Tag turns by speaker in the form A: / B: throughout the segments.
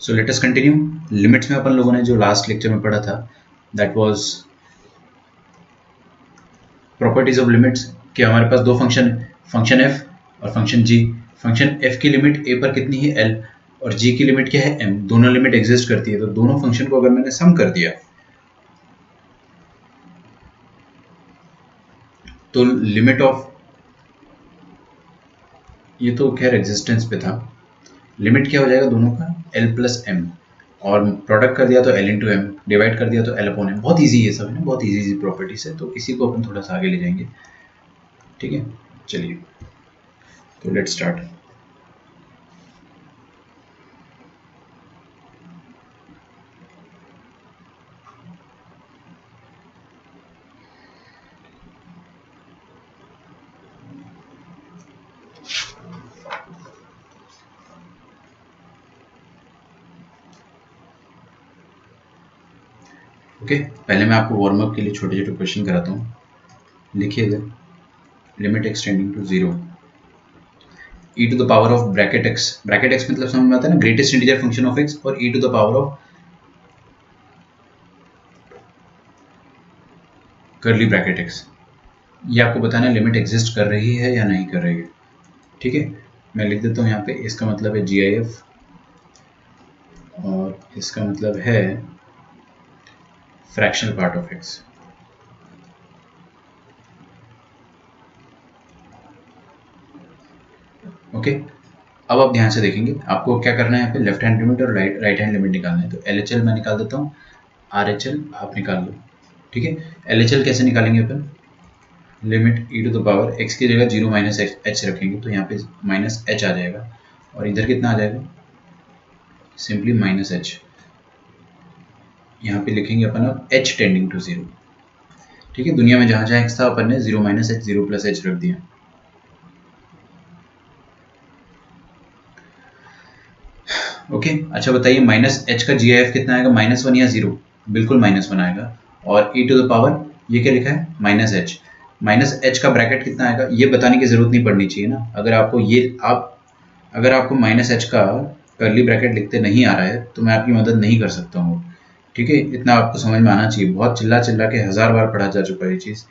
A: So let us continue. Limits में अपन लोगों ने जो लास्ट लेक्चर में पढ़ा था that was properties of limits, कि हमारे पास दो फंक्शन है, फंक्शन एफ और फंक्शन जी। फंक्शन एफ की लिमिट ए पर कितनी है एल, और जी की लिमिट क्या है एम, दोनों लिमिट एग्जिस्ट करती है। तो दोनों फंक्शन को अगर मैंने सम कर दिया तो लिमिट ऑफ, ये तो खैर एग्जिस्टेंस पे था, लिमिट क्या हो जाएगा दोनों का एल प्लस एम, और प्रोडक्ट कर दिया तो एल इंटू एम, डिवाइड कर दिया तो एल अपॉन एम। बहुत ईजी है सब, है ना, बहुत ईजी प्रॉपर्टीज है। तो इसी को अपन थोड़ा सा आगे ले जाएंगे, ठीक है। चलिए तो लेट्स स्टार्ट। ओके, पहले मैं आपको वार्म अप के लिए छोटे छोटे क्वेश्चन कराता हूँ। लिखिए इधर, limit x tending to zero, e to the power of bracket x मतलब समझ में आता है ना, greatest integer function of x, और e to the power of curly bracket x। ये आपको बताना है लिमिट एग्जिस्ट कर रही है या नहीं कर रही है, ठीक है। मैं लिख देता हूँ यहाँ पे, इसका मतलब है GIF और इसका मतलब है fractional part of x। Okay, अब आप ध्यान से देखेंगे, आपको क्या करना है, यहाँ पे लेफ्ट हैंड लिमिट और राइट हैंड लिमिट निकालना है। तो LHL मैं निकाल देता हूँ, RHL आप निकाल लो, ठीक है। LHL कैसे निकालेंगे अपन, limit e to the power x की जगह 0 माइनस h रखेंगे तो यहाँ पे माइनस h आ जाएगा, और इधर कितना आ जाएगा, सिंपली माइनस h। यहाँ पे लिखेंगे अपन अब h टेंडिंग टू जीरो, ठीक है। दुनिया में जहाँ जहाँ x था अपन ने 0 माइनस h 0 प्लस h रख दिया। ओके, अच्छा बताइए माइनस h का GIF कितना आएगा, -1 या 0, बिल्कुल -1 आएगा। और e टू द पावर ये क्या लिखा है, -h, -h का ब्रैकेट कितना आएगा, ये बताने की जरूरत नहीं पड़नी चाहिए ना। अगर आपको ये अगर आपको -h का कर्ली ब्रैकेट लिखते नहीं आ रहा है तो मैं आपकी मदद नहीं कर सकता हूँ, ठीक है। इतना आपको समझ में आना चाहिए, बहुत चिल्ला चिल्ला के 1000 बार पढ़ा जा चुका है ये चीज़,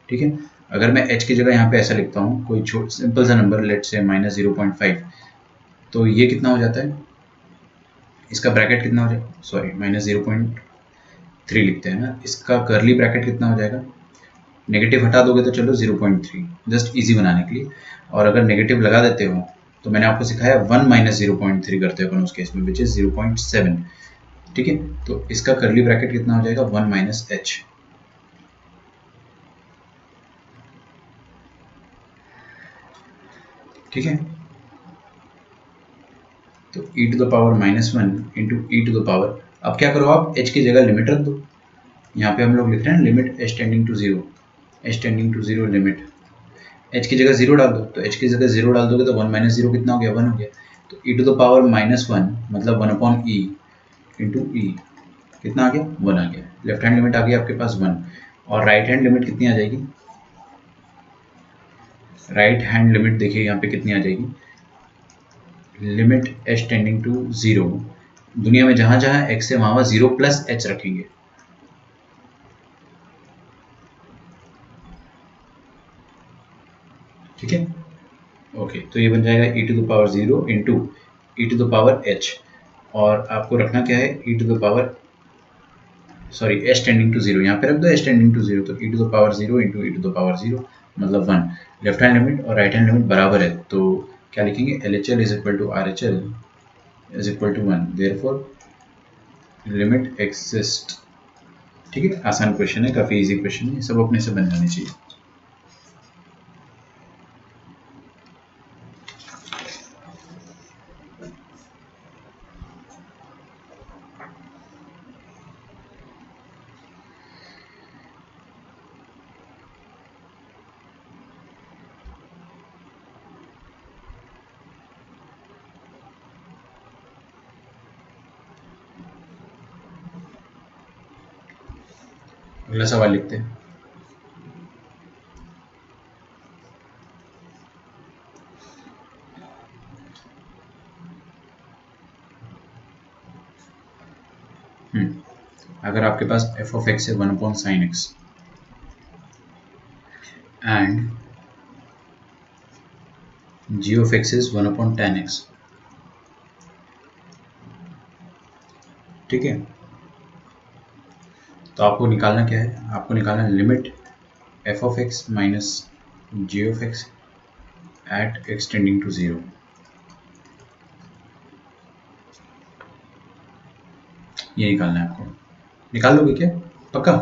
A: ठीक है। अगर मैं h की जगह यहाँ पे ऐसा लिखता हूँ कोई सिंपल सा नंबर, लेट से -0.5, तो ये कितना हो जाता है, इसका ब्रैकेट कितना हो जाएगा, सॉरी -0.3 लिखते हैं ना, इसका कर्ली ब्रैकेट कितना हो जाएगा, नेगेटिव हटा दोगे तो चलो 0.3, जस्ट इजी बनाने के लिए। और अगर नेगेटिव लगा देते हो तो मैंने आपको सिखाया 1 माइनस 0.3 करते हैं उस केस में, विच इज 0.7, ठीक है। तो इसका कर्ली ब्रैकेट कितना हो जाएगा, 1 माइनस h, ठीक है। तो e to the power -1 into e to the power, अब क्या करो आप h की जगह लिमिट रख दो। यहाँ पे हम लोग लिख रहे हैं limit h tending to zero, h tending to zero limit, h की जगह 0 डाल दो, तो h की जगह 0 डाल दोगे तो 1 माइनस 0 कितना हो गया, 1 हो गया। तो e टू द पावर -1 मतलब 1 अपॉन ई इंटू ई, कितना आ गया, 1 आ गया। लेफ्ट हैंड लिमिट आ गई आपके पास 1, और राइट हैंड लिमिट कितनी आ जाएगी, राइट हैंड लिमिट देखिए यहाँ पे कितनी आ जाएगी, limit h tending to zero, दुनिया में जहाँ जहाँ x है वहाँ 0 प्लस h रखेंगे, ठीक है। ओके, तो ये बन जाएगा e to the power 0 into e to the power h, और आपको रखना क्या है, e to the power, sorry h tending to zero, यहाँ पे रख दो h टेंडिंग टू जीरो, तो e to the power 0 into e to the power 0 मतलब 1। लेफ्ट हैंड लिमिट और राइट हैंड लिमिट बराबर है, तो क्या लिखेंगे, LHL is equal to RHL is equal to 1, therefore limit exist, ठीक है। आसान क्वेश्चन है, काफ़ी इजी क्वेश्चन है, सब अपने से बन जाने चाहिए। अगला सवाल लिखते हैं, अगर आपके पास एफ ऑफ एक्स है 1/sin x and g of x is 1/tan x, ठीक है, तो आपको निकालना क्या है, आपको निकालना limit f of x minus g of x at x tending to 0। ये निकालना है आपको, निकाल लोगे क्या, पक्का?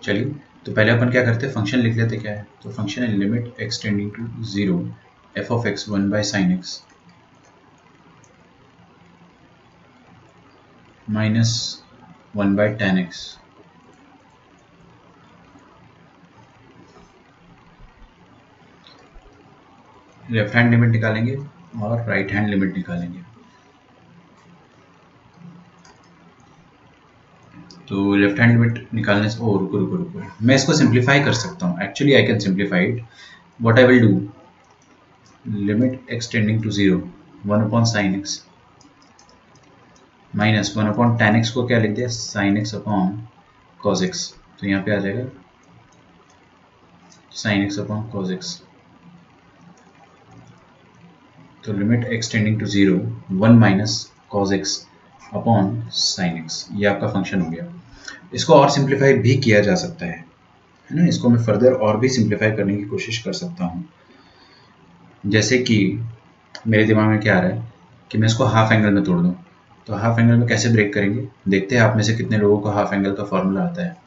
A: चलिए, तो पहले अपन क्या करते हैं, फंक्शन लिख लेते क्या है, तो फंक्शन है limit x tending to 0 f of x 1/sin x minus 1/tan x। Left hand limit निकालेंगे और राइट हैंड लिमिट निकालेंगे। तो लेफ्ट हैंड लिमिट निकालने से, ओ रुको रुको रुको, मैं इसको सिंप्लीफाई कर सकता हूँ, actually I can simplify it. What I will do, limit x tending to 0 1/sin x minus 1/tan x को क्या लिख दिया, sin x upon cos x, तो यहाँ पे आ जाएगा sin x upon cos x। तो limit x tending to 0 1 minus cos x upon sin x, ये आपका फंक्शन हो गया। इसको और सिंप्लीफाई भी किया जा सकता है ना, इसको मैं फर्दर और भी सिंप्लीफाई करने की कोशिश कर सकता हूँ। जैसे कि मेरे दिमाग में क्या आ रहा है कि मैं इसको हाफ एंगल में तोड़ दूँ, तो हाफ एंगल में कैसे ब्रेक करेंगे, देखते हैं आप में से कितने लोगों को हाफ एंगल का फॉर्मूला आता है।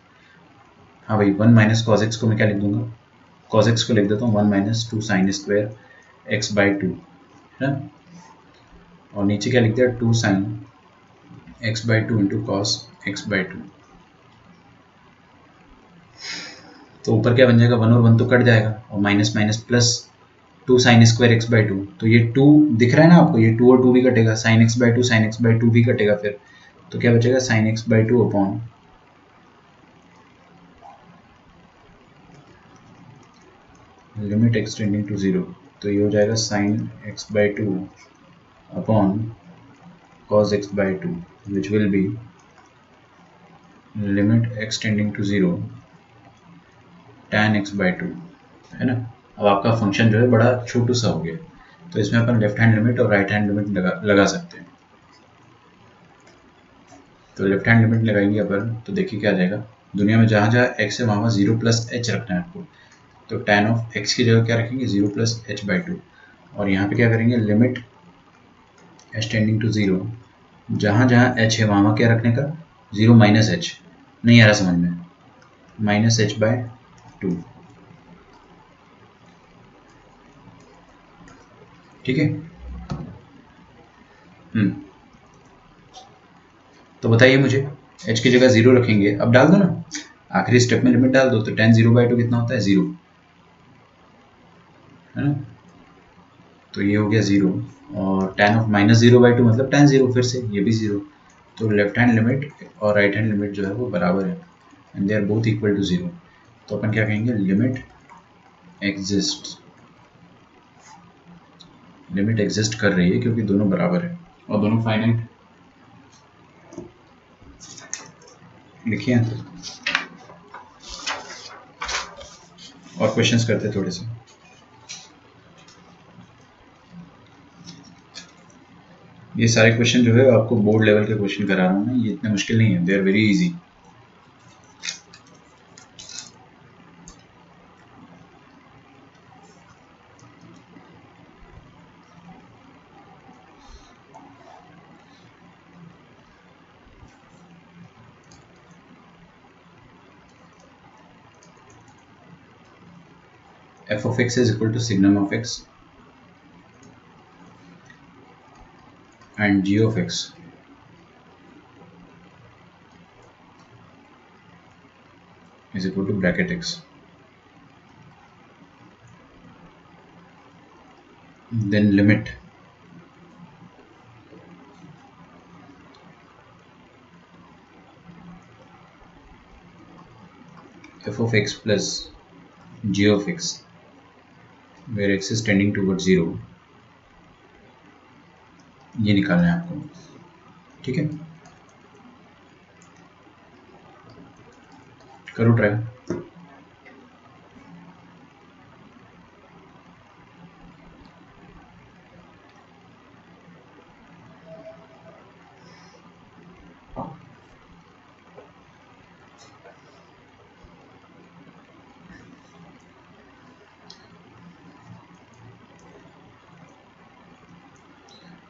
A: हाँ भाई, 1 माइनस कॉस एक्स को मैं क्या लिख दूंगा, कॉस एक्स को लिख देता हूँ 1 minus 2 sine square x by 2, है ना, और नीचे क्या लिख दिया 2 sine x by 2 into cos x by 2। तो ऊपर क्या बन जाएगा, 1 और 1 तो कट जाएगा, और minus minus plus 2 sine square x by 2, तो ये 2 दिख रहा है ना आपको, ये 2 और 2 भी कटेगा, sine x by 2 sine x by 2 भी कटेगा, फिर तो क्या बचेगा sine x by 2 upon limit x tending to 0, तो ये हो जाएगा sine x by 2 upon cos x by 2 which will be limit x tending to 0 tan x by 2, है ना। अब आपका फंक्शन जो है बड़ा छोटू सा हो गया, तो इसमें अपन लेफ्ट हैंड लिमिट और राइट हैंड लिमिट लगा सकते हैं। तो लेफ्ट हैंड लिमिट लगाएंगे अपन, तो देखिए क्या आ जाएगा, दुनिया में जहाँ जहाँ x है वहाँ 0 प्लस एच रखना है आपको, तो tan ऑफ x की जगह क्या रखेंगे 0 प्लस एच बाई 2, और यहाँ पे क्या करेंगे लिमिट h टेंडिंग टू 0, जहाँ जहाँ h है वहाँ क्या रखने का 0 माइनस एच, नहीं आ रहा समझ में, माइनस एच बाय 2, ठीक है। तो बताइए मुझे, h की जगह 0 रखेंगे, अब डाल दो ना, आखिरी स्टेप में लिमिट डाल दो, तो tan 0 बाई 2 कितना होता है 0, है ना, तो ये हो गया 0, और tan ऑफ माइनस 0 बाई 2 मतलब tan 0, फिर से ये भी 0, तो लेफ्ट हैंड लिमिट और राइट हैंड लिमिट जो है वो बराबर है, and they are both equal to 0, तो अपन क्या कहेंगे लिमिट एग्जिस्ट कर रही है क्योंकि दोनों बराबर है और दोनों फाइनाइट। लिखिए और क्वेश्चंस करते थोड़े से। ये सारे क्वेश्चन जो है आपको बोर्ड लेवल के क्वेश्चन करा रहा हूँ मैं, ये इतने मुश्किल नहीं है, they are very easy. f of x is equal to signum of x and g of x is equal to bracket x, then limit f of x plus g of x where x is tending towards 0, ये निकालना है आपको, ठीक है। करो try.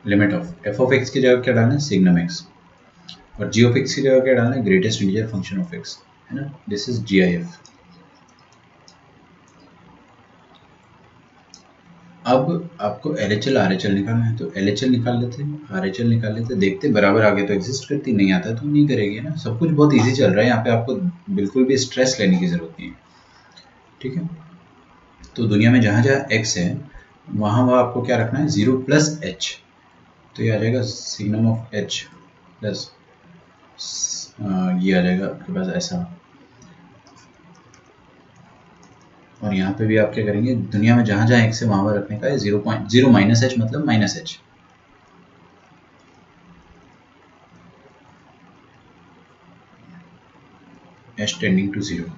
A: Limit of F of x की जगह क्या डालना है, सिग्नम एक्स, और जी ऑफ एक्स की जगह क्या डालना है, greatest integer function of x, है ना। This is G I F. अब आपको L H L R H L निकालना है, तो एल एच एल निकाल लेते हैं, आर एच एल निकाल लेते हैं, देखते बराबर आगे तो एग्जिस्ट करती, नहीं आता तो नहीं करेगी ना। सब कुछ बहुत ईजी चल रहा है यहाँ पे, आपको बिल्कुल भी स्ट्रेस लेने की जरूरत नहीं है, ठीक है। तो दुनिया में जहाँ जहाँ एक्स है वहाँ वहाँ आपको क्या रखना है, 0 प्लस एच, तो ये आ जाएगा सिग्नम ऑफ एच प्लस ये आ जाएगा आपके पास ऐसा। और यहाँ पे भी आप क्या करेंगे, दुनिया में जहाँ जहाँ एक्स है वहाँ वहाँ रखने का है 0.0 माइनस एच, मतलब minus h. H tending to 0।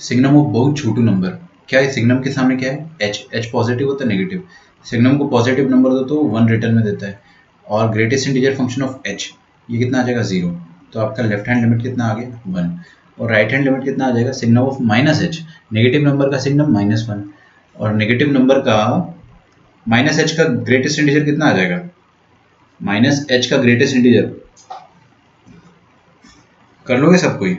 A: Signum of बहुत छोटू नंबर, क्या है सिग्नम के सामने क्या है, एच। एच पॉजिटिव होता है नेगेटिव, सिग्नम को पॉजिटिव नंबर दो तो 1 रिटर्न में देता है, और greatest integer function of H ये कितना आ जाएगा 0, तो आपका लेफ्ट हैंड लिमिट कितना आ गया 1, और राइट हैंड लिमिट कितना आ जाएगा, signum of minus H, negative number का सिग्नम -1, और नेगेटिव नंबर का माइनस एच का ग्रेटेस्ट इंटीजर कितना आ जाएगा, माइनस एच का ग्रेटेस्ट इंटीजर। कर लोगे सब कोई,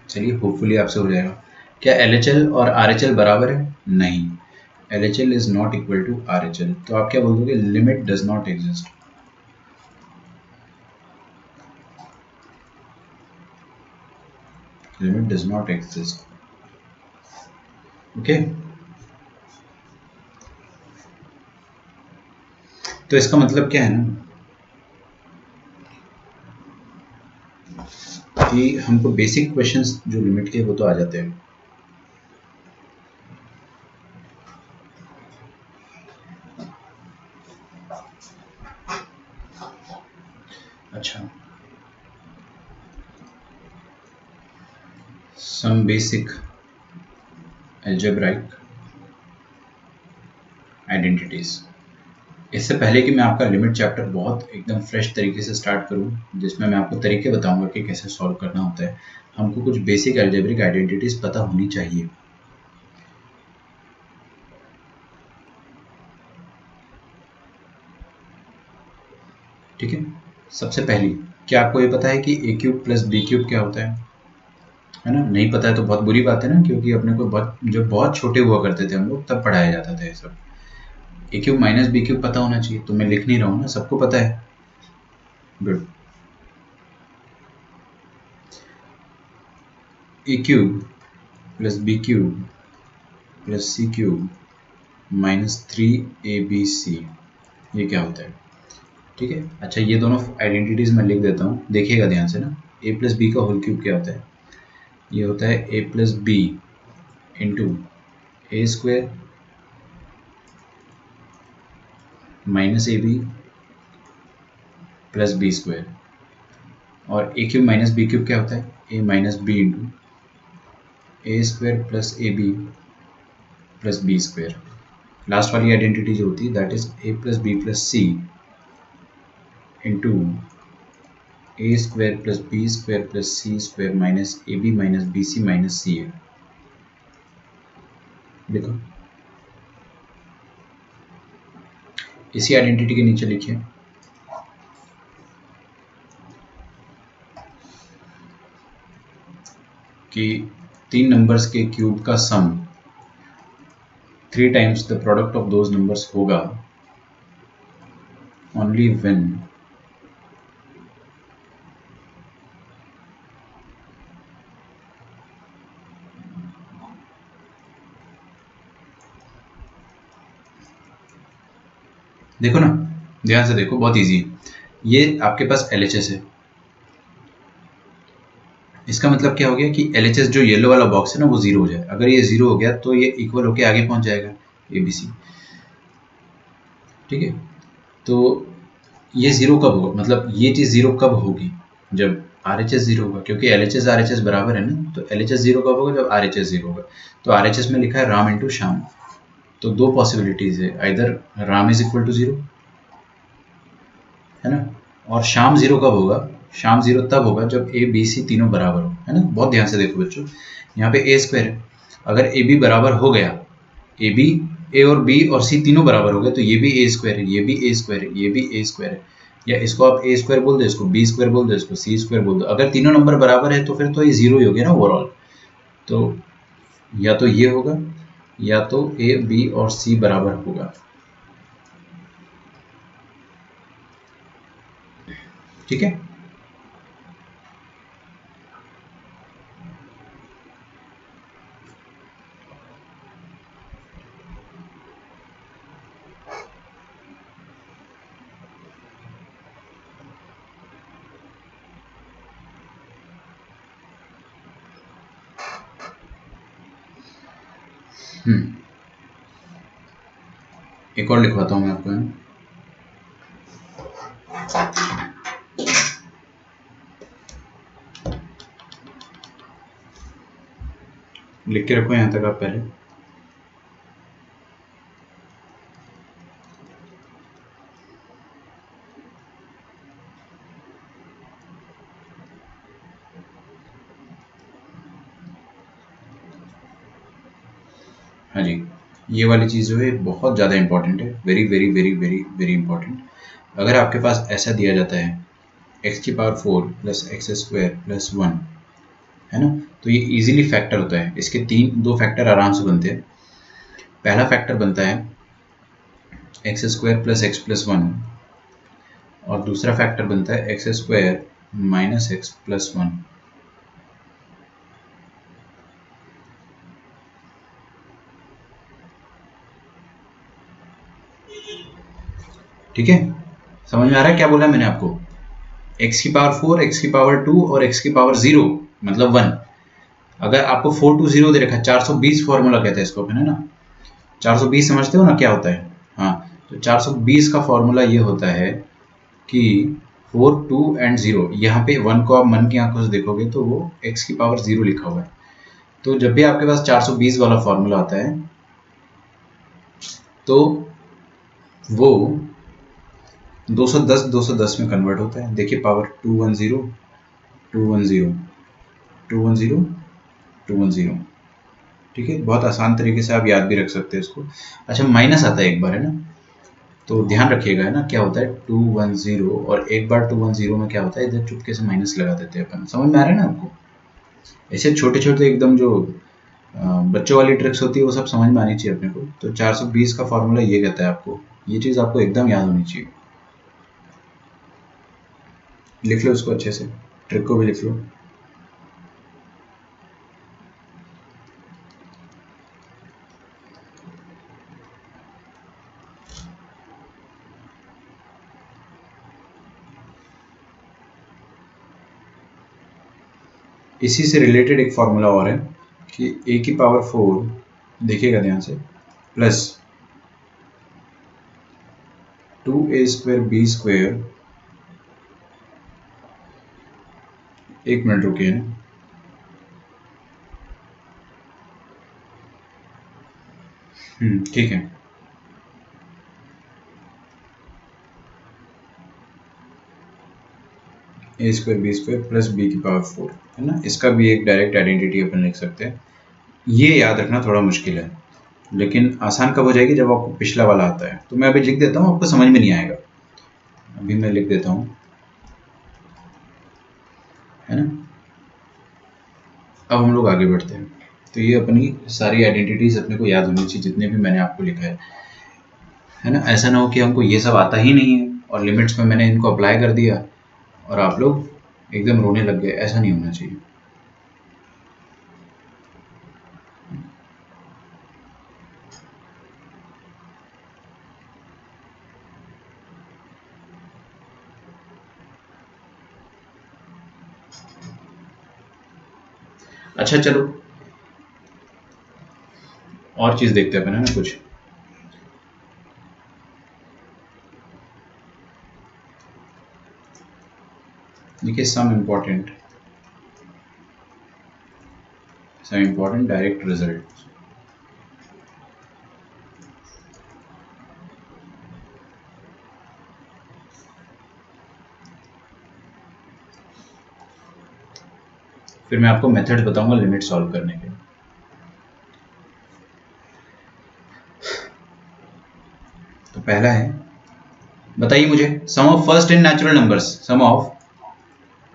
A: चलिए होपफुली आपसे हो जाएगा। क्या एल एच एल और आर एच एल बराबर है, नहीं, L H L is not equal to R H L, तो आप क्या बोल दोगे, limit does not exist. Limit does not exist, okay. तो इसका मतलब क्या है ना कि हमको बेसिक क्वेश्चंस जो लिमिट के वो तो आ जाते हैं। अच्छा, सम बेसिक algebraic आइडेंटिटीज। इससे पहले कि मैं आपका लिमिट चैप्टर बहुत एकदम फ्रेश तरीके से स्टार्ट करूं, जिसमें मैं आपको तरीके बताऊंगा कि कैसे सॉल्व करना होता है, हमको कुछ बेसिक अलजेब्रिक आइडेंटिटीज पता होनी चाहिए। ठीक है, सबसे पहली, क्या आपको ये पता है कि ए क्यूब प्लस बी क्यूब क्या होता है ना। नहीं पता है तो बहुत बुरी बात है ना, क्योंकि अपने को बहुत, जब बहुत छोटे हुआ करते थे हम लोग तब पढ़ाया जाता था ये सब। ए क्यूब माइनस बी क्यूब पता होना चाहिए, तो मैं लिख नहीं रहा हूँ ना, सबको पता है, good. A cube plus B cube plus C cube -3abc, ये क्या होता है, ठीक है। अच्छा, ये दोनों आइडेंटिटीज मैं लिख देता हूँ, देखिएगा ध्यान से ना। a प्लस बी का होल क्यूब क्या होता है, ये होता है a plus b into a square minus A b plus b square, और a cube minus b cube क्या होता है, a minus b into a square plus a b plus b square. Last वाली आइडेंटिटी जो होती है that is a plus b plus c into a square plus b square plus c square minus A B minus B C minus C A. देखो, इसी identity के नीचे लिखिए कि 3 नंबर्स के क्यूब का सम 3 times the product of those numbers होगा only when देखो ना, ध्यान से देखो, बहुत इजी है। ये आपके पास LHS है, इसका मतलब क्या हो गया कि LHS जो येलो वाला बॉक्स है ना वो 0 हो जाए। अगर ये 0 हो गया तो ये इक्वल होके आगे पहुंच जाएगा ABC, ठीक है। तो ये ज़ीरो कब होगा, मतलब ये चीज़ ज़ीरो कब होगी, जब RHS ज़ीरो होगा, क्योंकि LHS RHS बराबर है ना, तो LHS ज़ीरो कब होगा, जब RHS ज़ीरो होगा। तो RHS में लिखा है राम इंटू श्याम, तो दो पॉसिबिलिटीज़ है, either Ram is equal to zero, है ना, और शाम ज़ीरो कब होगा, शाम ज़ीरो तब होगा जब A B C तीनों बराबर हो, है ना। बहुत ध्यान से देखो बच्चों, यहाँ पे A स्क्वायर है, अगर A B बराबर हो गया, A और B और C तीनों बराबर हो गए, तो ये भी A स्क्वायर है, ये भी A स्क्वायर है, ये भी A स्क्वायर है, या इसको आप A स्क्वायर बोल दो, इसको B स्क्वायर बोल दो, इसको C स्क्वायर बोल दो। अगर तीनों नंबर बराबर है तो फिर तो ये ज़ीरो ही हो गया ना ओवरऑल। तो या तो ये होगा, या तो A B और C बराबर होगा, ठीक है। एक और लिखवाता हूँ मैं आपको, लिख के रखो यहाँ तक आप पहले। हाँ जी, ये वाली चीज़ जो है बहुत ज़्यादा इंपॉर्टेंट है, very very very very very important. अगर आपके पास ऐसा दिया जाता है x की power 4 plus x square plus 1, है ना, तो ये इजीली फैक्टर होता है। इसके दो फैक्टर आराम से बनते हैं। पहला फैक्टर बनता है x square plus x plus 1, और दूसरा फैक्टर बनता है x square minus x plus 1। ठीक है, समझ में आ रहा है क्या बोला मैंने आपको? x की पावर 4, x की पावर 2 और x की पावर 0 मतलब 1। अगर आपको 420 दे रखा है, 420 फॉर्मूला कहते हैं इसको, है ना। 420 समझते हो ना क्या होता है? हाँ, तो 420 का फॉर्मूला ये होता है कि 4, 2 एंड 0, यहाँ पे 1 को आप मन की आंखों से देखोगे तो वो x की पावर 0 लिखा हुआ है। तो जब भी आपके पास 420 वाला फॉर्मूला आता है तो वो 210 में कन्वर्ट होता है। देखिए पावर 210 210 210 210, ठीक है। बहुत आसान तरीके से आप याद भी रख सकते हैं इसको। अच्छा, माइनस आता है एक बार, है ना, तो ध्यान रखिएगा, है ना, क्या होता है 210, और एक बार 210 में क्या होता है, इधर चुपके से माइनस लगा देते हैं अपन। समझ में आ रहा है ना आपको? ऐसे छोटे छोटे एकदम जो बच्चों वाली ट्रिक्स होती है वो सब समझ में आनी चाहिए अपने को। तो 420 का फॉर्मूला ये कहता है आपको, ये चीज़ आपको एकदम याद होनी चाहिए। लिख लो इसको अच्छे से, ट्रिक को भी लिख लो। इसी से रिलेटेड एक फॉर्मूला और है कि a की पावर 4, देखिएगा ध्यान से, plus 2a square b square, एक मिनट रुकिए ना, ठीक है, A square B square plus B की पावर 4, है ना। इसका भी एक डायरेक्ट आइडेंटिटी अपन लिख सकते हैं। ये याद रखना थोड़ा मुश्किल है, लेकिन आसान कब हो जाएगी, जब आपको पिछला वाला आता है। तो मैं अभी लिख देता हूँ, आपको समझ में नहीं आएगा, अभी मैं लिख देता हूँ, है ना। अब हम लोग आगे बढ़ते हैं। तो ये अपनी सारी आइडेंटिटीज अपने को याद होनी चाहिए, जितने भी मैंने आपको लिखा है ना। ऐसा ना हो कि हमको ये सब आता ही नहीं है और लिमिट्स में मैंने इनको अप्लाई कर दिया और आप लोग एकदम रोने लग गए, ऐसा नहीं होना चाहिए। अच्छा चलो, और चीज़ देखते हैं अपन, है ना, कुछ। देखिए सम इम्पोर्टेंट डायरेक्ट रिजल्ट। फिर मैं आपको मेथड्स बताऊंगा लिमिट सॉल्व करने के। तो पहला है, बताइए मुझे sum of first and natural numbers,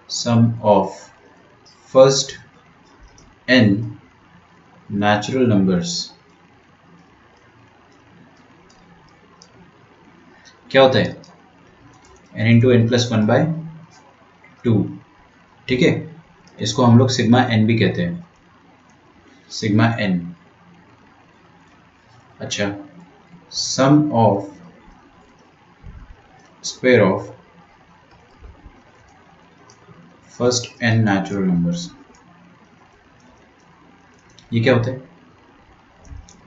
A: sum of first N natural numbers क्या होता है? n into N plus one by two. ठीक है, इसको हम लोग सिग्मा एन भी कहते हैं, सिग्मा एन। अच्छा, sum of square of first N natural numbers, ये क्या होता है?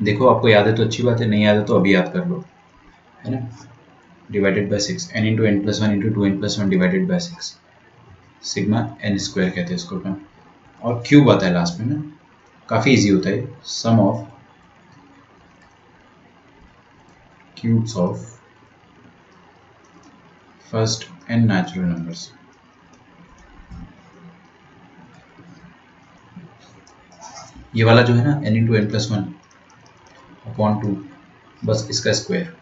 A: देखो आपको याद है तो अच्छी बात है, नहीं याद है तो अभी याद कर लो, है ना। Divided by 6, n into N plus one into two n plus one divided by 6, sigma n square कहते हैं इसको अपन। और क्यूब आता है लास्ट में ना, काफ़ी इजी होता है। Sum of cubes of first N natural numbers. ये वाला जो है ना n into N plus one upon two, बस इसका स्क्वायर,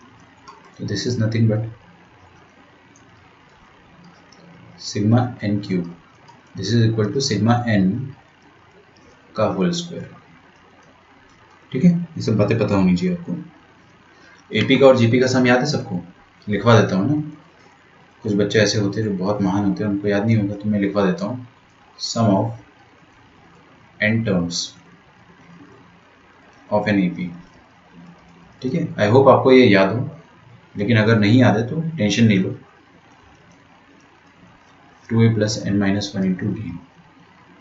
A: तो this is nothing but sigma N cube, this is equal to sigma N का होल स्क्वायर। ठीक है, ये सब बातें पता होनी चाहिए आपको। एपी का और जीपी का सम याद है सबको? लिखवा देता हूँ ना, कुछ बच्चे ऐसे होते हैं जो बहुत महान होते हैं, उनको याद नहीं होगा, तो मैं लिखवा देता हूँ। Sum of N terms of an AP. ठीक है, आई होप आपको ये याद हो, लेकिन अगर नहीं याद है तो टेंशन नहीं लो। 2a plus n minus one into d.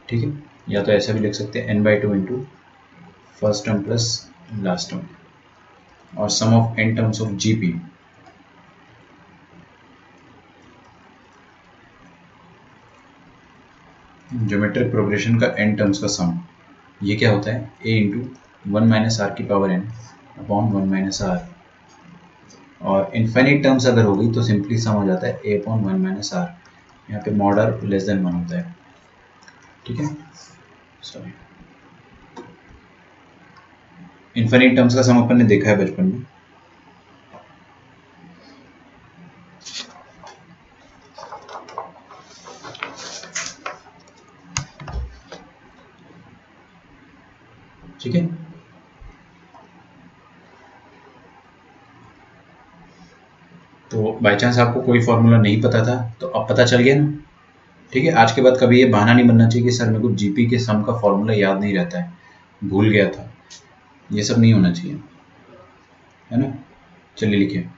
A: ठीक है, या तो ऐसा भी लिख सकते हैं n by two into first term plus last term, और sum of n terms of GP. Geometric progression का n टर्म्स का सम, ये क्या होता है? a into one minus R की power n upon one minus R. और infinite terms अगर होगी तो सिंपली सम हो जाता है a upon one minus R, यहाँ पे mod R less than one होता है। ठीक है, सॉरी, इन्फिनिट टर्म्स का सम अपन ने देखा है बचपन में। ठीक है, तो बाई चांस आपको कोई फॉर्मूला नहीं पता था तो अब पता चल गया ना। ठीक है, आज के बाद कभी ये बहाना नहीं बनना चाहिए कि सर मेरे को जीपी के सम का फॉर्मूला याद नहीं रहता है, भूल गया था। ये सब नहीं होना चाहिए, है ना। चलिए लिखिए,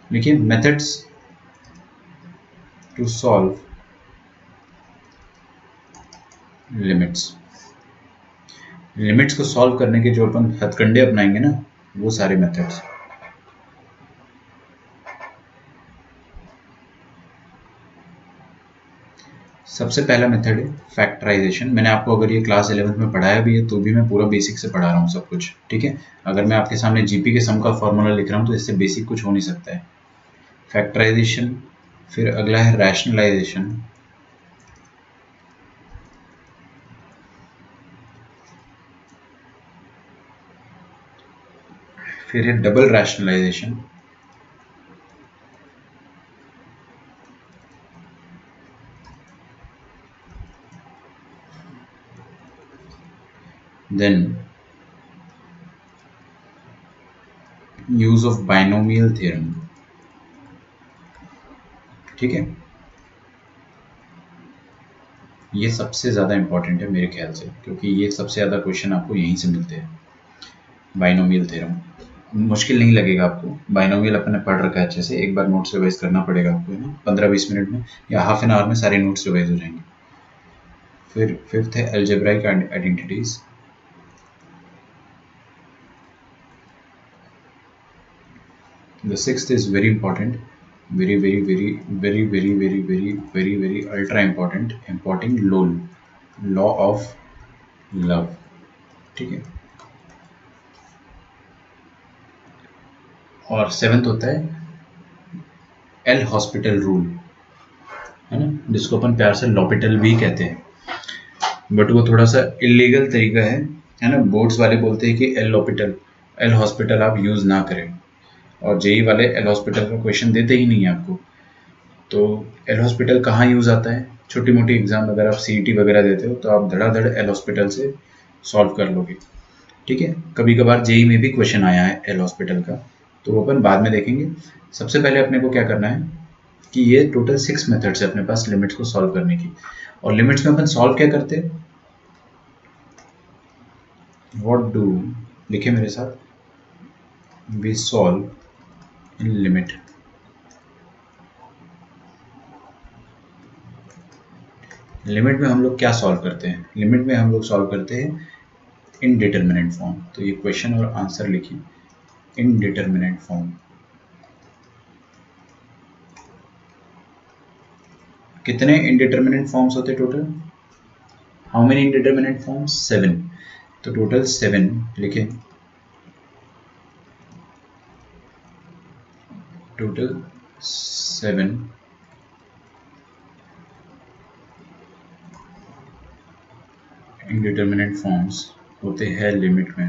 A: लिखिए methods to solve limits. Limits को सॉल्व करने के जो अपन हथकंडे अपनाएंगे ना, वो सारे मेथड्स। सबसे पहला मेथड है फैक्टराइजेशन। मैंने आपको अगर ये क्लास 11th में पढ़ाया भी है तो भी मैं पूरा बेसिक से पढ़ा रहा हूँ सब कुछ। ठीक है, अगर मैं आपके सामने जीपी के सम का फॉर्मूला लिख रहा हूँ तो इससे बेसिक कुछ हो नहीं सकता है। फैक्टराइजेशन, फिर अगला है रैशनलाइजेशन, फिर है double rationalization, then use of binomial theorem. ठीक है, ये सबसे ज़्यादा इंपॉर्टेंट है मेरे ख्याल से, क्योंकि ये सबसे ज़्यादा क्वेश्चन आपको यहीं से मिलते हैं। बाइनोमियल थ्योरम मुश्किल नहीं लगेगा आपको, बाइनोमियल अपन ने पढ़ रखा है अच्छे से, एक बार नोट्स रिवाइज करना पड़ेगा आपको, है ना। 15-20 मिनट में या हाफ एन आवर में सारे नोट्स रिवाइज हो जाएंगे। फिर फिफ्थ है algebraic identities, The sixth is very important, very ultra important, important law of love, ठीक है। और सेवेंथ होता है एल हॉस्पिटल रूल, है ना, जिसको अपन प्यार से लॉपिटल भी कहते हैं, बट वो थोड़ा सा इलीगल तरीका है ना। बोर्ड्स वाले बोलते हैं कि एल हॉस्पिटल आप यूज़ ना करें, और जेई वाले एल हॉस्पिटल का क्वेश्चन देते ही नहीं है आपको। तो एल हॉस्पिटल कहाँ यूज़ आता है, छोटी मोटी एग्जाम अगर आप सीईटी वगैरह देते हो तो आप धड़ाधड़ एल हॉस्पिटल से सॉल्व कर लोगे, ठीक है। कभी कभार जेई में भी क्वेश्चन आया है एल हॉस्पिटल का, तो वो अपन बाद में देखेंगे। सबसे पहले अपने को क्या करना है कि ये टोटल 6 मेथड्स है अपने पास लिमिट्स को सॉल्व करने की। और लिमिट्स में अपन सॉल्व क्या करते हैं, व्हाट डू, लिखे मेरे साथ, we solve in limit. Limit में हम लोग क्या सॉल्व करते हैं, लिमिट में हम लोग सॉल्व करते हैं इनडिटरमिनेट फॉर्म। तो ये क्वेश्चन और आंसर लिखिए, इनडिटरमिनेट फॉर्म। कितने इनडिटरमिनेट फॉर्म्स होते total, how many indeterminate forms, 7। तो टोटल 7 लिखें, टोटल 7 इनडिटरमिनेट फॉर्म्स होते हैं लिमिट में,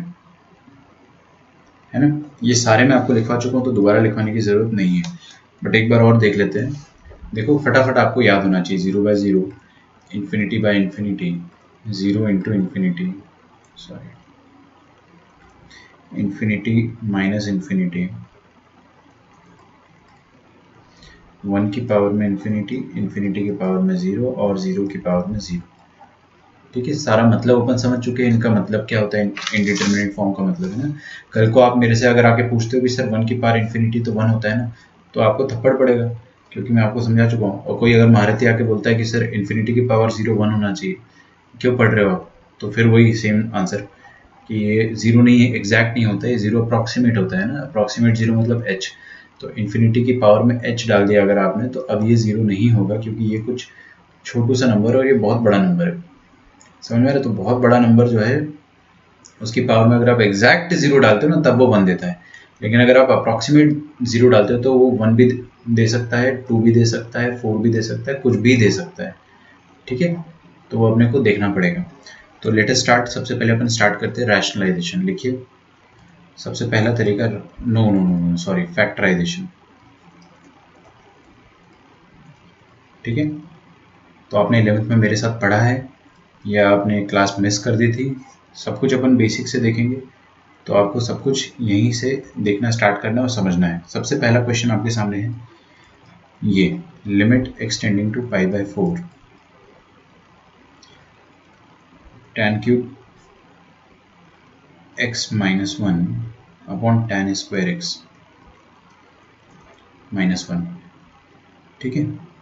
A: है ना। ये सारे मैं आपको लिखवा चुका हूँ तो दोबारा लिखवाने की ज़रूरत नहीं है, बट एक बार और देख लेते हैं। देखो फटाफट आपको याद होना चाहिए, 0/0, infinity by infinity, 0 into infinity, sorry, infinity minus infinity, 1 की पावर में इन्फिनिटी, इन्फिनिटी की पावर में 0 और 0 की पावर में 0, ठीक है। सारा मतलब अपन समझ चुके हैं, इनका मतलब क्या होता है, इनडिटरमिनेट फॉर्म का मतलब, है ना। कल को आप मेरे से अगर आके पूछते हो कि सर 1 की पावर इन्फिनिटी तो 1 होता है ना, तो आपको थप्पड़ पड़ेगा, क्योंकि मैं आपको समझा चुका हूँ। और कोई अगर महारथी आके बोलता है कि सर इन्फिनिटी की पावर 0 1 होना चाहिए, क्यों पढ़ रहे हो आप, तो फिर वही सेम आंसर कि ये 0 नहीं है, एग्जैक्ट नहीं होता है, 0 अप्रॉक्सीमेट होता है ना, अप्रॉक्सीमेट 0 मतलब h। तो इन्फिनिटी की पावर में h डाल दिया अगर आपने, तो अब ये 0 नहीं होगा, क्योंकि ये कुछ छोटू सा नंबर है और ये बहुत बड़ा नंबर है, समझ में आ रहा है। तो बहुत बड़ा नंबर जो है उसकी पावर में अगर आप एग्जैक्ट 0 डालते हो ना, तब वो 1 देता है। लेकिन अगर आप अप्रॉक्सीमेट 0 डालते हो तो वो 1 भी दे सकता है, 2 भी दे सकता है, 4 भी दे सकता है, कुछ भी दे सकता है, ठीक है। तो वो अपने को देखना पड़ेगा। तो लेटेस्ट स्टार्ट, सबसे पहले अपन स्टार्ट करते हैं रैशनलाइजेशन। लिखिए सबसे पहला तरीका, no no no no sorry, factorization, ठीक है। तो आपने 11th में मेरे साथ पढ़ा है या आपने क्लास मिस कर दी थी, सब कुछ अपन बेसिक से देखेंगे। तो आपको सब कुछ यहीं से देखना स्टार्ट करना और समझना है। सबसे पहला क्वेश्चन आपके सामने है ये, limit x tending to π/4 tan cube x minus 1 upon tan square x minus 1, ठीक है।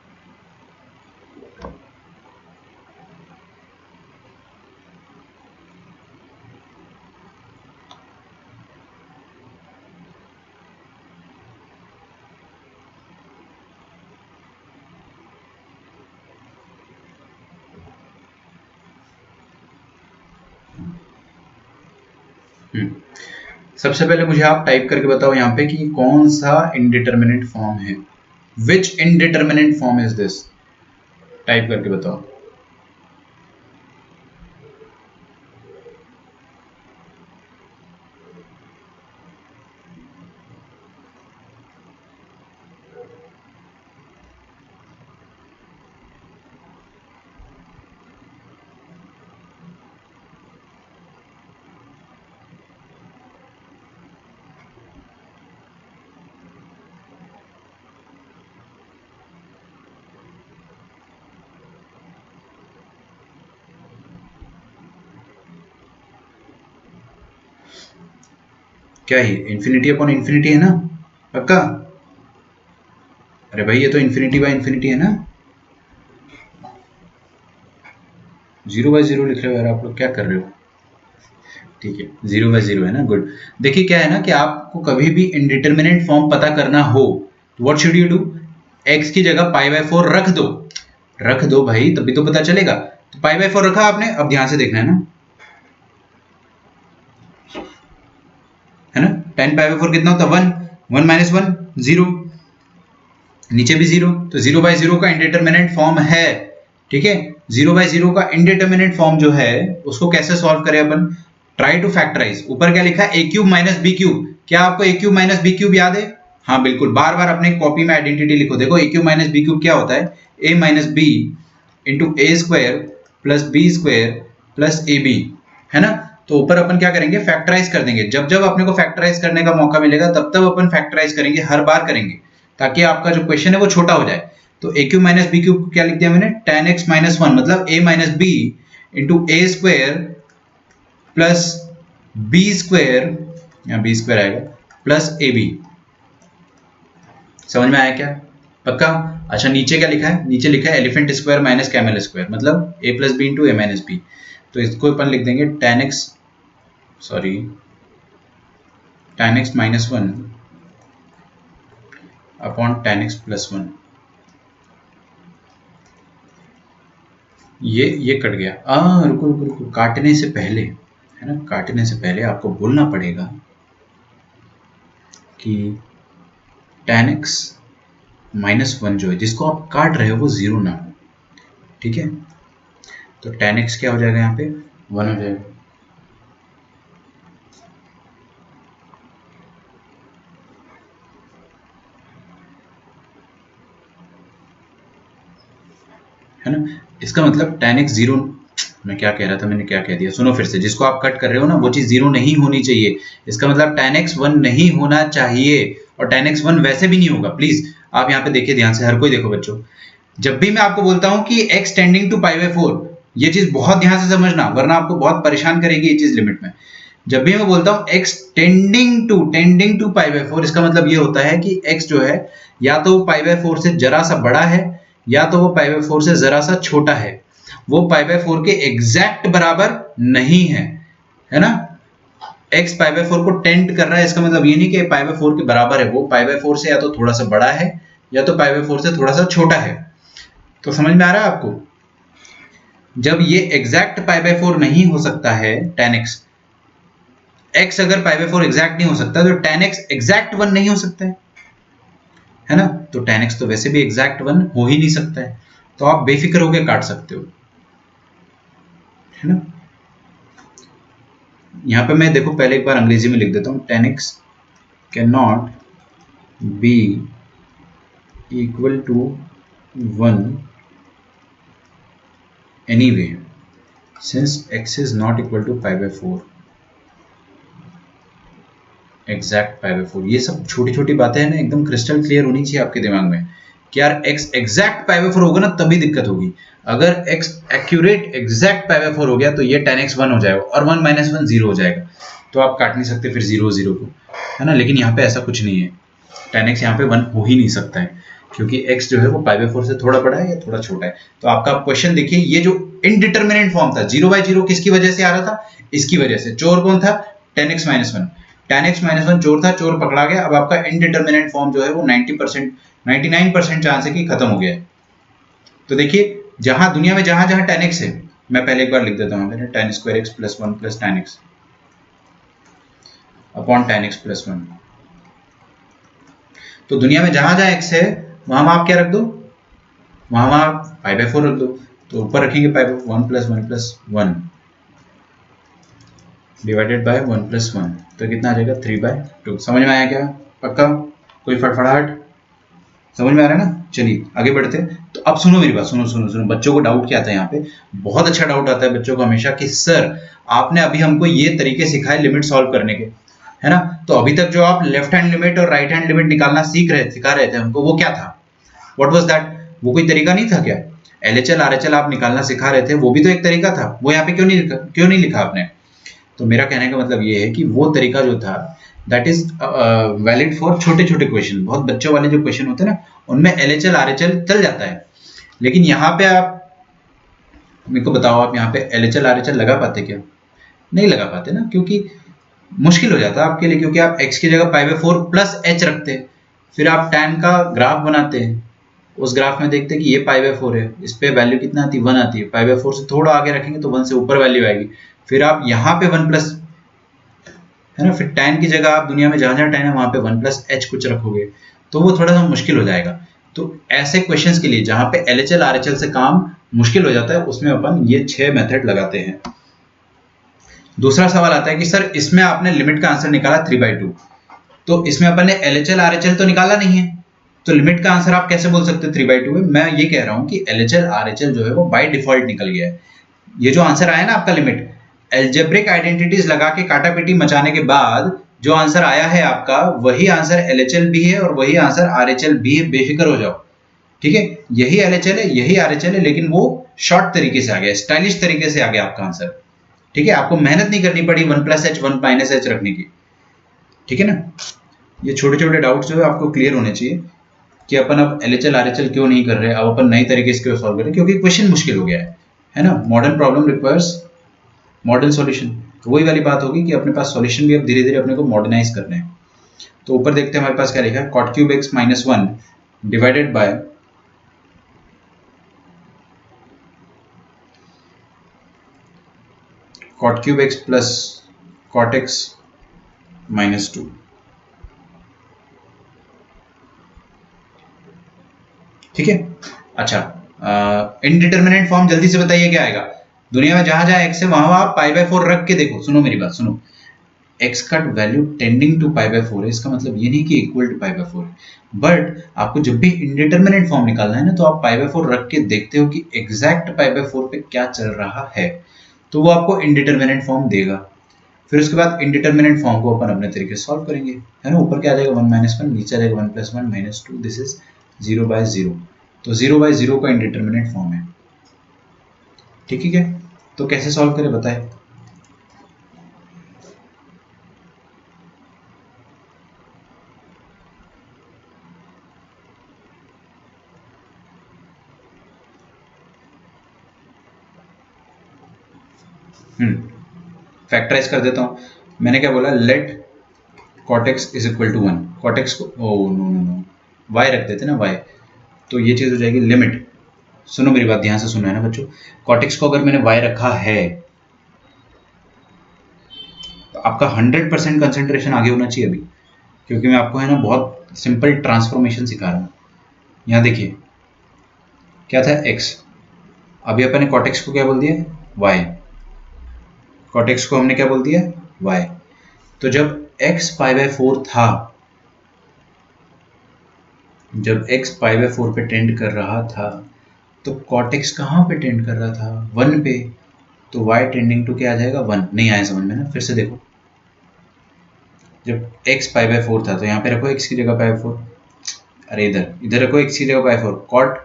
A: सबसे पहले मुझे आप टाइप करके बताओ यहाँ पे कि कौन सा इनडिटरमिनेट फॉर्म है, which indeterminate form is this, type करके बताओ। क्या है, इन्फिनिटी अपॉन इन्फिनिटी है ना, पक्का। अरे भाई ये तो इन्फिनिटी बाय इन्फिनिटी है ना, 0/0 लिख रहे हो यार, आप लोग क्या कर रहे हो, ठीक है, 0/0 है ना, गुड। देखिए क्या है ना कि आपको कभी भी इनडिटर्मिनेट फॉर्म पता करना हो तो what should you do, x की जगह π/4 रख दो भाई, तभी तो पता चलेगा। तो π/4 रखा आपने, अब ध्यान से देखना है ना, 10π/4 कितना होता है 1, 1 - 1 0, नीचे भी 0, तो 0/0 का इंडिटर्मिनेट फॉर्म है। ठीक है, 0/0 का इंडिटर्मिनेट फॉर्म जो है उसको कैसे सॉल्व करें अपन, ट्राई टू फैक्टराइज। ऊपर क्या लिखा है, a³ - b³। क्या आपको a³ - b³ याद है? हाँ बिल्कुल, बार बार अपने कॉपी में आइडेंटिटी लिखो। देखो a³ - b³ क्या होता है, a - b into a² plus b² plus ab, है ना। तो ऊपर अपन क्या करेंगे, फैक्टराइज कर देंगे। जब जब अपने को फैक्टराइज करने का मौका मिलेगा तब तब अपन फैक्टराइज करेंगे, हर बार करेंगे, ताकि आपका जो क्वेश्चन है वो छोटा हो जाए। तो a³ - b³ को क्या लिख दिया मैंने, tan x - 1 मतलब a - b into a² plus b², यहाँ b² आएगा, प्लस ab। समझ में आया क्या? पक्का? अच्छा, नीचे क्या लिखा है, नीचे लिखा है elephant square minus camel square, मतलब a + b into a - b। तो इसको अपन लिख देंगे tan x - 1 upon tan x + 1। ये कट गया। रुको रुको रुको, काटने से पहले, है ना, काटने से पहले आपको बोलना पड़ेगा कि tan x - 1 जो है, जिसको आप काट रहे हो वो 0 ना हो। ठीक है, तो tan x क्या हो जाएगा, यहाँ पे 1 हो जाएगा। है ना, इसका मतलब tan x 0, मैं क्या कह रहा था, मैंने क्या कह दिया, सुनो फिर से। जिसको आप कट कर रहे हो ना वो चीज 0 नहीं होनी चाहिए। इसका मतलब tan x 1 नहीं होना चाहिए, और tan x 1 वैसे भी नहीं होगा। प्लीज आप यहाँ पे देखिए ध्यान से, हर कोई देखो बच्चों। जब भी मैं आपको बोलता हूँ कि x टेंडिंग टू π/4, ये चीज बहुत ध्यान से समझना, वरना आपको बहुत परेशान करेगी ये चीज लिमिट में। जब भी मैं बोलता हूँ x टेंडिंग टू π/4, इसका मतलब ये होता है कि x जो है या तो π/4 से जरा सा बड़ा है, या तो वो π/4 से जरा सा छोटा है। वो π/4 के एग्जैक्ट बराबर नहीं है ना। x π/4 को टेंड कर रहा है, इसका मतलब ये नहीं कि π/4 के बराबर है, वो π/4 से या तो थोड़ा सा बड़ा है या तो π/4 से थोड़ा सा छोटा है। तो समझ में आ रहा है आपको? जब ये एग्जैक्ट π/4 नहीं हो सकता है tan x अगर π/4 एग्जैक्ट नहीं हो सकता तो tan x एग्जैक्ट 1 नहीं हो सकता है ना। तो tan x तो वैसे भी एग्जैक्ट 1 हो ही नहीं सकता है, तो आप बेफिक्र होकर काट सकते हो, है ना। यहां पे मैं देखो पहले एक बार अंग्रेजी में लिख देता हूं, tan x can not be equal to 1 anyway since x is not equal to π/4 exact π/4। ये सब छोटी छोटी बातें हैं ना, एकदम क्रिस्टल क्लियर होनी चाहिए आपके दिमाग में कि यार x एग्जैक्ट π/4 होगा ना तभी दिक्कत होगी। अगर x एक्यूरेट एग्जैक्ट π/4 हो गया तो ये tan x 1 हो जाएगा और 1 - 1 0 हो जाएगा, तो आप काट नहीं सकते फिर 0 0 को, है ना। लेकिन यहाँ पे ऐसा कुछ नहीं है, tan x यहाँ पे 1 हो ही नहीं सकता है, क्योंकि x जो है वो π/4 से थोड़ा बड़ा है या थोड़ा छोटा है। तो आपका क्वेश्चन देखिए, ये जो इनडिटर्मिनेट फॉर्म था 0/0 किसकी वजह से आ रहा था, इसकी वजह से। चोर कौन था, tan x - 1, tan x - 1 चोर था, चोर पकड़ा गया। अब आपका इनडिटर्मिनेट फॉर्म जो है वो 90%, 99% चांस है कि खत्म हो गया है। तो देखिए जहां दुनिया में जहां जहां tan x है, मैं पहले एक बार लिख देता हूं, tan² x + 1 + tan x upon tan x + 1। तो दुनिया में जहां जहां x है वहां आप क्या रख दो, वहां आप π/4 रख दो। तो ऊपर रखेंगे 1 + 1 + 1 डिवाइडेड बाय 1 + 1, तो कितना आ जाएगा 3/2। समझ में आया क्या? पक्का? कोई फड़फड़ाहट? समझ में आ रहा है ना। चलिए आगे बढ़ते हैं। तो अब सुनो मेरी बात, सुनो सुनो सुनो। बच्चों को डाउट क्या आता है यहाँ पे, बहुत अच्छा डाउट आता है बच्चों को हमेशा कि सर आपने अभी हमको ये तरीके सिखाए लिमिट सॉल्व करने के, है ना। तो अभी तक जो आप लेफ्ट हैंड लिमिट और राइट हैंड लिमिट निकालना सिखा रहे थे हमको, वो क्या था, व्हाट वाज दैट? वो कोई तरीका नहीं था क्या? LHL RHL आप निकालना सिखा रहे थे, वो भी तो एक तरीका था। वो यहाँ पे क्यों नहीं लिखा आपने? तो मेरा कहने का मतलब ये है कि वो तरीका जो था दैट इज वैलिड फॉर छोटे छोटे क्वेश्चन। बहुत बच्चों वाले जो क्वेश्चन होते हैं ना उनमें LHL RHL चल जाता है, लेकिन यहाँ पे आप मेरे को बताओ, आप यहाँ पे LHL RHL लगा पाते क्या? नहीं लगा पाते ना, क्योंकि मुश्किल हो जाता है आपके लिए, क्योंकि आप x की जगह π/4 प्लस h रखते हैं, फिर आप tan का ग्राफ बनाते हैं, उस ग्राफ में देखते हैं कि ये π/4 है, इस पे वैल्यू कितना आती है 1 आती है, π/4 से थोड़ा आगे रखेंगे तो 1 से ऊपर वैल्यू आएगी, फिर आप यहाँ पे 1 प्लस है ना, फिर tan की जगह आप दुनिया में जहां जहां tan है वहां पे 1 प्लस h कुछ रखोगे, तो वो थोड़ा सा मुश्किल हो जाएगा। तो ऐसे क्वेश्चंस के लिए जहां पे LHL RHL से काम मुश्किल हो जाता है, उसमें अपन ये 6 मेथड लगाते हैं। दूसरा सवाल आता है कि सर इसमें आपने लिमिट का आंसर निकाला 3/2, तो इसमें अपन ने LHL RHL तो निकाला नहीं है, तो लिमिट का आंसर आप कैसे बोल सकते हैं 3/2 है? मैं ये कह रहा हूं कि LHL RHL जो है वो बाय डिफॉल्ट निकल गया है। ये जो आंसर आया ना आपका लिमिट, एल्जेब्रिक आइडेंटिटीज लगा के काटा पीटी मचाने के बाद जो आंसर आया है आपका, वही आंसर LHL भी है और वही आंसर RHL भी है, बेफिक्र हो जाओ, ठीक है। यही LHL है, यही RHL है, लेकिन वो शॉर्ट तरीके से आ गया, स्टाइलिश तरीके से आ गया आपका आंसर, ठीक है। आपको मेहनत नहीं करनी पड़ी 1 प्लस h 1 माइनस h रखने की, ठीक है ना। ये छोटे छोटे डाउट्स जो है आपको क्लियर होने चाहिए कि अपन अब LHL RHL क्यों नहीं कर रहे, अब अपन नई तरीके से क्यों सॉल्व करें, क्योंकि क्वेश्चन मुश्किल हो गया है ना। Modern problem requires modern solution, तो वही वाली बात होगी कि अपने पास सॉल्यूशन भी अब धीरे धीरे अपने को मॉडर्नाइज करने हैं। तो ऊपर देखते हैं हमारे पास क्या लिखा है, cot cube x minus 1 divided by cot cube x plus cot x minus 2। ठीक है, अच्छा इनडिटर्मिनेट फॉर्म जल्दी से बताइए क्या आएगा। दुनिया में जहां जहां x है वहां आप π/4 रख के देखो, सुनो मेरी बात सुनो, x का वैल्यू टेंडिंग टू π/4 है, इसका मतलब ये नहीं कि इक्वल टू π/4 है, बट आपको जब भी इनडिटर्मिनेट फॉर्म निकालना है ना, तो आप π/4 रख के देखते हो कि एग्जैक्ट π/4 पे क्या चल रहा है, तो वो आपको इनडिटर्मिनेट फॉर्म देगा। फिर उसके बाद इनडिटर्मिनेट फॉर्म को अपन अपने तरीके से सॉल्व करेंगे, है ना। ऊपर क्या आ जाएगा 1 - 1, नीचे आ जाएगा 1 + 1 - 2, दिस इज 0/0, तो 0/0 का इनडिटर्मिनेट फॉर्म है, ठीक है। तो कैसे सॉल्व करें बताएं। फैक्टराइज कर देता हूं, मैंने क्या बोला, let cot x is equal to 1, cot x को oh no no no y रख देते ना y, तो ये चीज हो जाएगी लिमिट, सुनो मेरी बात ध्यान से सुनो है ना बच्चों, cot x को अगर मैंने y रखा है तो आपका 100% कंसेंट्रेशन आगे होना चाहिए अभी, क्योंकि मैं आपको है ना बहुत सिंपल ट्रांसफॉर्मेशन सिखा रहा हूं। यहां देखिए क्या था x, अभी अपन ने cot x को क्या बोल दिया y, cot x को हमने क्या बोल दिया y, तो जब x π/4 था, जब x π/4 पे टेंड कर रहा था, तो cot x कहाँ पे टेंड कर रहा था 1 पे, तो y टेंडिंग टू क्या आ जाएगा 1। नहीं आया समझ में ना, फिर से देखो, जब x π/4 था तो यहाँ पे रखो x की जगह π/4, अरे इधर इधर रखो x की जगह π/4, cot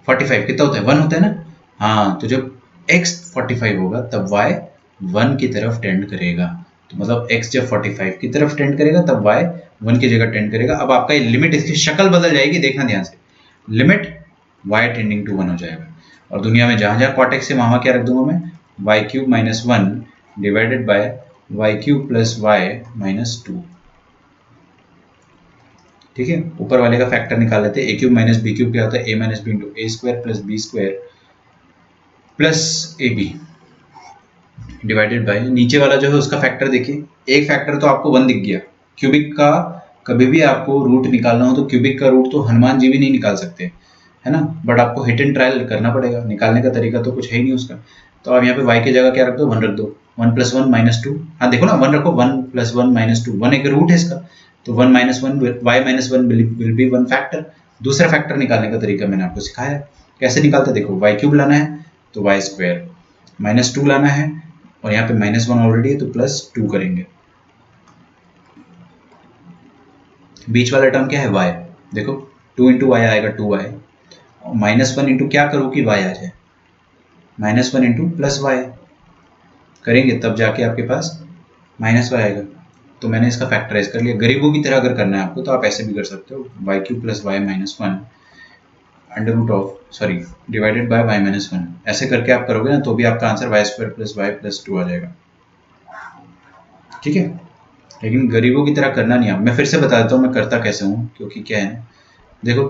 A: 45 कितना होता है 1 होता है ना, हाँ, तो जब x 45 होगा तब y 1 की तरफ टेंड करेगा, तो मतलब x जब 45 की तरफ टेंड करेगा तब y 1 की जगह टेंड करेगा। अब आपका ये लिमिट, इसकी शक्ल बदल जाएगी, देखना ध्यान से, लिमिट y टेंडिंग टू 1 हो जाएगा, और दुनिया में जहां जहां cot x है वहां क्या रख दूंगा मैं, y³ - 1 divided by y³ + y - 2, ठीक है। ऊपर वाले का फैक्टर निकाल लेते हैं, a³ - b³ क्या होता है, a - b × a² + b² + ab divided by, नीचे वाला जो है उसका फैक्टर देखिए, एक फैक्टर तो आपको 1 दिख गया, क्यूबिक का कभी भी आपको रूट निकालना हो तो क्यूबिक का रूट तो हनुमान जी भी नहीं निकाल सकते, है ना, बट आपको हिट एंड ट्रायल करना पड़ेगा, निकालने का तरीका तो कुछ है ही नहीं उसका। तो आप यहाँ पे y की जगह क्या रख दो 1 रख दो, 1 + 1 - 2, हाँ देखो ना 1 रखो, 1 + 1 - 2, 1 एक रूट है इसका, तो 1 - 1 y - 1 विल बी 1 फैक्टर। दूसरा फैक्टर निकालने का तरीका मैंने आपको सिखाया, कैसे निकालते देखो, y³ लाना है तो y² -2 लाना है, और यहाँ पे -1 ऑलरेडी है तो +2 करेंगे, बीच वाला टर्म क्या है y, देखो 2 × y आएगा 2y, और -1 × क्या करो कि y आ जाए, -1 × +y करेंगे तब जाके आपके पास -y आएगा। तो मैंने इसका फैक्टराइज कर लिया, गरीबों की तरह अगर करना है आपको तो आप ऐसे भी कर सकते हो, y³ + y - 1 divided by y - 1, ऐसे करके आप करोगे ना तो भी आपका आंसर y² + y + 2 आ जाएगा। ठीक है, लेकिन गरीबों की तरह करना नहीं है। मैं फिर से बता देता हूँ मैं करता कैसे हूँ, क्योंकि क्या है, देखो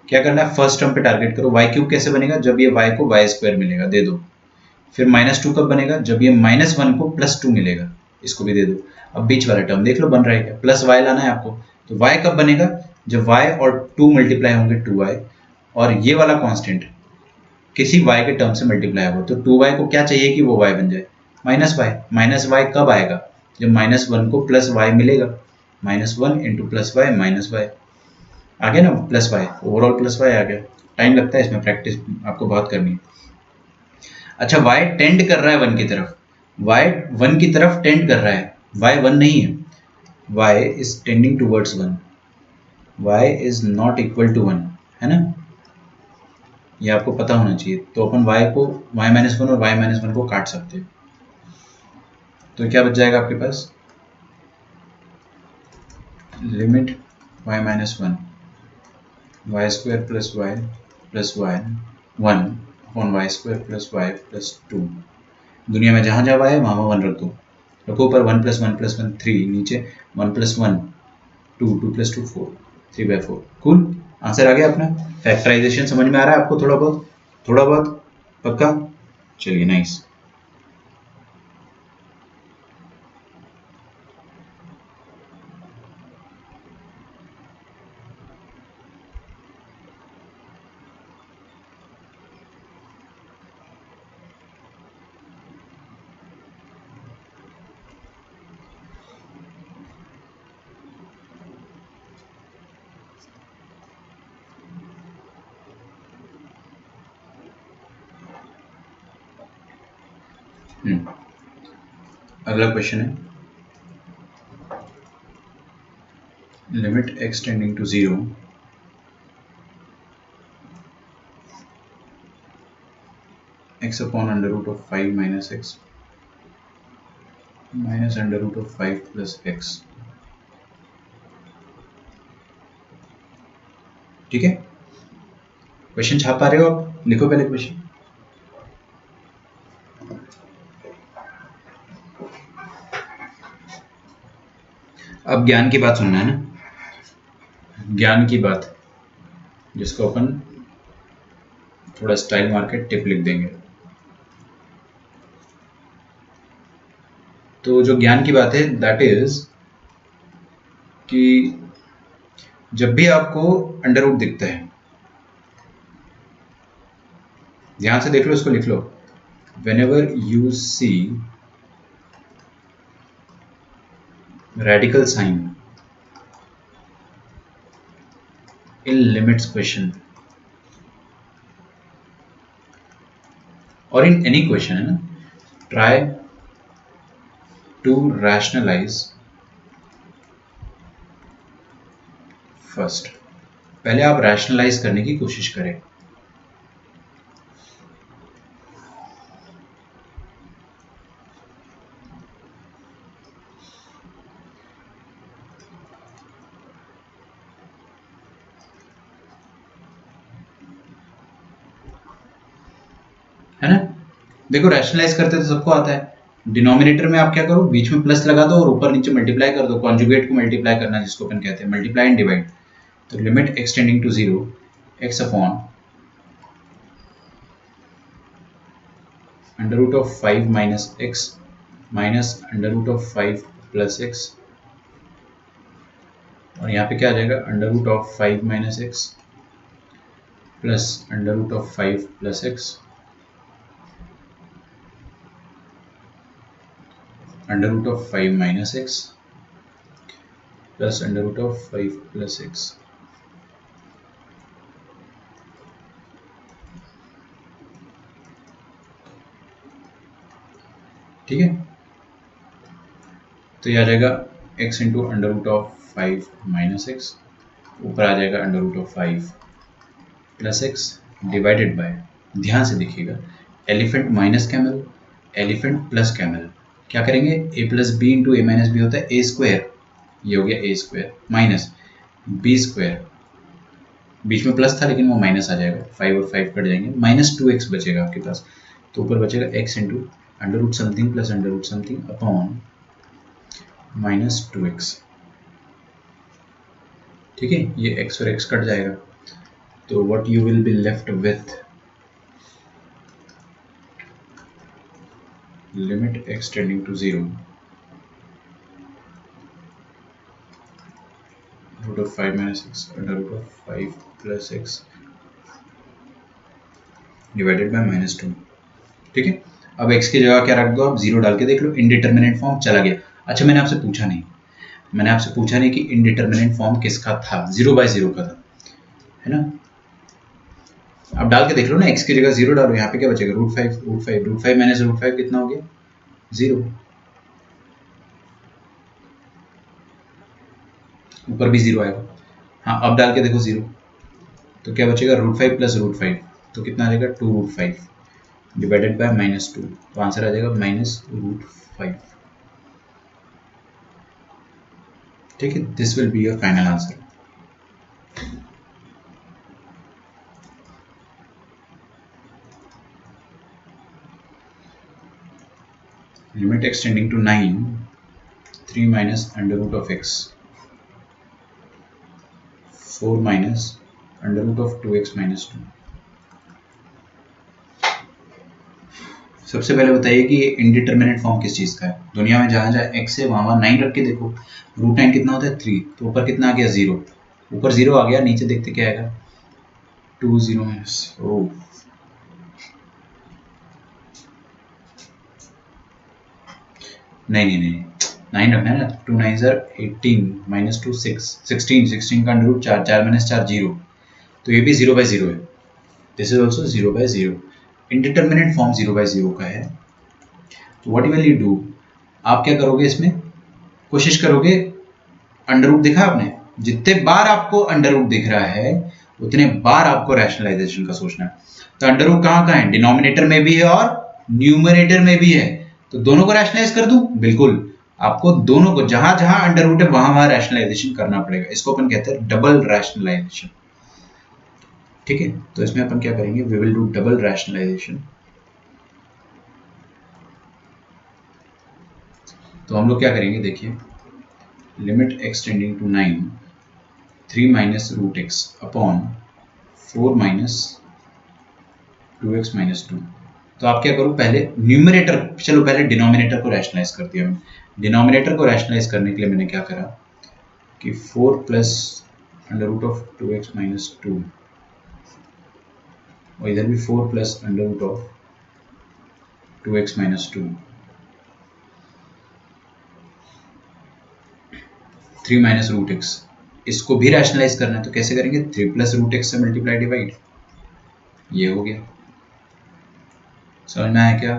A: क्या करना है, फर्स्ट टर्म पे टारगेट करो। वाई क्यूब कैसे बनेगा, जब ये वाई को वाई स्क्वायर मिलेगा, दे दो। फिर -2 कब बनेगा, जब ये -1 को +2 मिलेगा, इसको भी दे दो। अब बीच वाला टर्म देख लो बन रहा है क्या, प्लस वाई लाना है आपको। तो वाई कब बनेगा, जब वाई और 2 मल्टीप्लाई होंगे 2y, और ये वाला कांस्टेंट किसी y के टर्म से मल्टीप्लाई होगा। तो 2y को क्या चाहिए कि वो y बन जाए, -y। -y कब आएगा, जब -1 को +y मिलेगा। -1 इंटू +y -y आ गया ना, +y, ओवरऑल +y आ गया। टाइम लगता है इसमें, प्रैक्टिस आपको बहुत करनी है। अच्छा, y टेंड कर रहा है 1 की तरफ, y 1 की तरफ टेंड कर रहा है, y 1 नहीं है, y is tending towards 1, y is not equal to 1, है ना, ये आपको पता होना चाहिए। तो अपन y को y-1 और y-1 को काट सकते हैं। तो क्या बच जाएगा आपके पास, limit y-1 y square plus y plus y 1 upon y square plus y plus 2। दुनिया में जहाँ जहाँ y है वहाँ 1 रख दो, रखो ऊपर 1 + 1 + 1 3, नीचे 1 + 1 2 2 + 2 4 3/4। कूल, आंसर आ गया अपना। फैक्टराइजेशन समझ में आ रहा है आपको, थोड़ा बहुत, थोड़ा बहुत पक्का, चलिए नाइस। अगला क्वेश्चन है, limit x tending to 0 x upon √5 - x minus √5 + x। ठीक है, क्वेश्चन छाप पा रहे हो आप, लिखो पहले क्वेश्चन। अब ज्ञान की बात सुनना है ना, ज्ञान की बात, जिसको अपन थोड़ा स्टाइल मार के टिप लिख देंगे। तो जो ज्ञान की बात है दैट इज कि जब भी आपको अंडर रूट दिखता है, ध्यान से देख लो, इसको लिख लो, whenever you see radical sign in limits question or in any question, है ना, try to rationalize first। पहले आप रैशनलाइज करने की कोशिश करें। है ना, देखो रैशनलाइज करते तो सबको आता है। डिनोमिनेटर में आप क्या करो, बीच में प्लस लगा दो और ऊपर नीचे मल्टीप्लाई कर दो, कॉन्जुगेट को मल्टीप्लाई करना जिसको अपन कहते हैं, मल्टीप्लाई एंड डिवाइड। तो limit x tending to 0 x upon √5 - x minus √5 + x, और यहाँ पे क्या आ जाएगा, √5 - x plus √5 + x √5 - x plus √5 + x। ठीक है, तो ये आ जाएगा x इंटू √5 - x, ऊपर आ जाएगा √5 + x डिवाइडेड बाय, ध्यान से देखिएगा, elephant minus camel, elephant plus camel, क्या करेंगे, a + b into a - b होता है a स्क्वायर, ये हो गया a square minus b square, बीच में प्लस था लेकिन वो माइनस आ जाएगा, 5 और 5 कट जाएंगे, -2x बचेगा आपके पास। तो ऊपर बचेगा x into √something plus √something upon minus 2x। ठीक है, ये x और x कट जाएगा, तो what you will be left with limit x tending to 0 root of 5 minus x under root of 5 plus x divided by -2। ठीक है, अब x की जगह क्या रख दो आप, 0 डाल के देख लो, इनडिटरमिनेट फॉर्म चला गया। अच्छा, मैंने आपसे पूछा नहीं कि इनडिटरमिनेट फॉर्म किसका था, 0/0 का था, है ना। अब डाल के देख लो ना, x की जगह 0 डालो, यहाँ पे क्या बचेगा, √5 माइनस √5 कितना हो गया, 0। ऊपर भी 0 आएगा। हाँ, अब डाल के देखो 0, तो क्या बचेगा, √5 प्लस √5, तो कितना आ जाएगा, 2√5 डिवाइडेड बाय -2, तो आंसर आ जाएगा -√5। ठीक है, this will be your final answer. Limit x tending to 9, 3 minus under root of x, 4 minus under root of 2x minus 2। सबसे पहले बताइए कि ये इनडिटरमिनेट फॉर्म किस चीज़ का है। दुनिया में जहाँ जहाँ x है वहाँ 9 रख के देखो, √9 कितना होता है, 3, तो ऊपर कितना आ गया, 0, ऊपर 0 आ गया, नीचे देखते क्या आएगा, 2 0 ओ नहीं 9 रखना है ना, 2 9 18 -2 6 16 का अंडर रूट 4, 4 माइनस 4 0, तो ये भी 0/0 है, this is also 0/0। Indeterminate form 0/0 का है, तो व्हाट विल यू डू, आप क्या करोगे, इसमें कोशिश करोगे, अंडर रूट देखा आपने, जितने बार आपको अंडर रूट दिख रहा है उतने बार आपको रैशनलाइजेशन का सोचना है। तो अंडर रूट कहाँ कहाँ है, डिनोमिनेटर में भी है और न्यूमरेटर में भी है, तो दोनों को रैशनलाइज कर दूं, बिल्कुल, आपको दोनों को, जहां जहां अंडर रूट है वहां वहां रैशनलाइजेशन करना पड़ेगा, इसको अपन कहते हैं डबल रैशनलाइजेशन। ठीक है, तो इसमें अपन क्या करेंगे, we will do double rationalization. तो हम लोग क्या करेंगे, देखिए, limit x tending to 9, 3 minus √x upon 4 minus 2x minus 2। तो आप क्या करो, पहले न्यूमरेटर, चलो पहले डिनोमिनेटर को रैशनलाइज कर दिया मैंने। डिनोमिनेटर को रैशनलाइज करने के लिए मैंने क्या करा कि 4 plus under root of 2x minus 2, और इधर भी 4 plus under root of 2x minus 2, 3 minus √x, इसको भी रैशनलाइज करना है, तो कैसे करेंगे, 3 प्लस √x से मल्टीप्लाई डिवाइड, ये हो गया। समझ में आया क्या,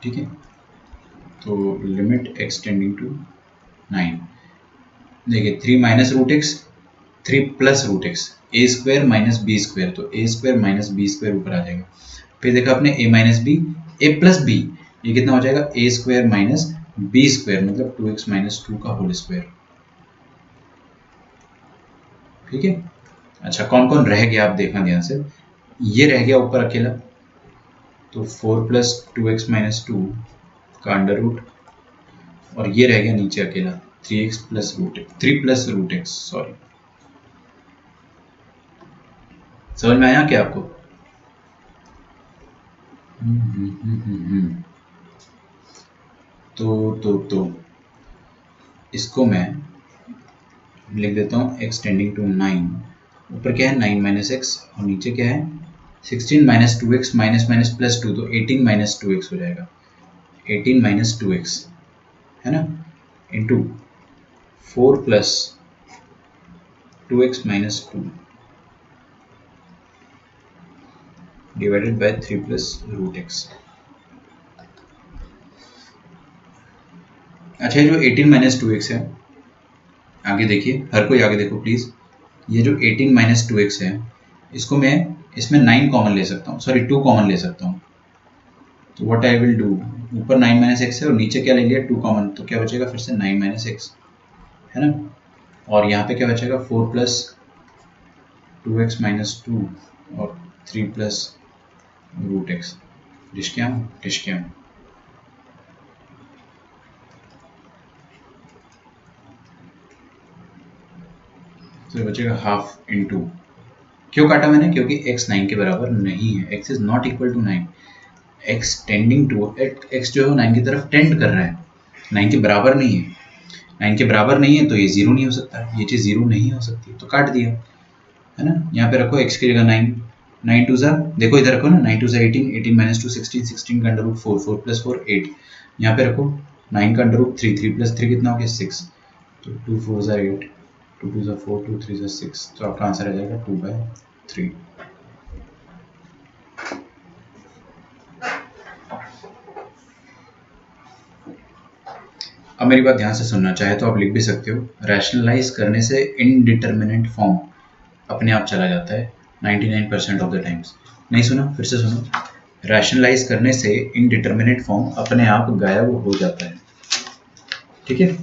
A: ठीक है। तो लिमिट x टेंडिंग टू 9, देखिए 3 minus √x, 3 plus √x, a square minus b square, तो a square minus b square ऊपर आ जाएगा। फिर देखा आपने a minus b, a plus b, ये कितना हो जाएगा, a square minus b square, मतलब 2x माइनस 2 का होल स्क्वायर। ठीक है, अच्छा कौन कौन रह गया आप देखना ध्यान से, ये रह गया ऊपर अकेला, तो 4 प्लस 2x माइनस 2 का अंडर रूट, और ये रह गया नीचे अकेला 3x plus root x, sorry. समझ में आया क्या आपको, तो इसको मैं लिख देता हूँ x टेंडिंग टू 9, ऊपर क्या है 9 माइनस एक्स, और नीचे क्या है 16 minus 2x minus minus plus 2, तो 18 माइनस 2x हो जाएगा, 18 माइनस 2x, है ना, into 4 plus 2x minus 2 divided bye 3 plus √x। अच्छा, ये जो 18 माइनस 2x है, आगे देखिए, हर कोई आगे देखो प्लीज, ये जो 18 माइनस 2x है, इसको मैं इसमें 9 कॉमन ले सकता हूँ, सॉरी 2 कॉमन ले सकता हूँ, तो व्हाट आई विल डू, ऊपर 9 माइनस एक्स है और नीचे क्या ले लिया 2 कॉमन, तो क्या बचेगा फिर से 9 माइनस एक्स, है ना, और यहाँ पे क्या बचेगा 4 प्लस 2x माइनस 2 और 3 प्लस √x। डिश तो बचेगा हाफ इंटू, क्यों काटा मैंने, क्योंकि x 9 के बराबर नहीं है, x is not equal to 9, x tending to, x जो है 9 की तरफ टेंड कर रहा है, 9 के बराबर नहीं है, 9 के बराबर नहीं है तो ये जीरो नहीं हो सकता, ये चीज़ जीरो नहीं हो सकती, तो काट दिया, है ना। यहाँ पे रखो x की जगह 9, 9 टू ज़ा, देखो इधर रखो ना, 9 टू ज़ा 18, 18 माइनस 2 16, 16 का अंडर रूट 4, 4 प्लस 4 8, यहाँ पे रखो 9 का अंडर रूट 3, 3 प्लस 3 कितना हो गया 6, तो 2 4 ज़ा 8, 2 2 ज़ा 4, 2 3 ज़ा 6, तो आपका आंसर आ जाएगा 2/3। अब मेरी बात ध्यान से सुनना, चाहे तो आप लिख भी सकते हो, रैशनलाइज करने से इनडिटर्मिनेंट फॉर्म अपने आप चला जाता है 99% ऑफ द टाइम्स। नहीं सुना, फिर से सुनो, रैशनलाइज करने से इनडिटर्मिनेट फॉर्म अपने आप गायब हो जाता है, ठीक है।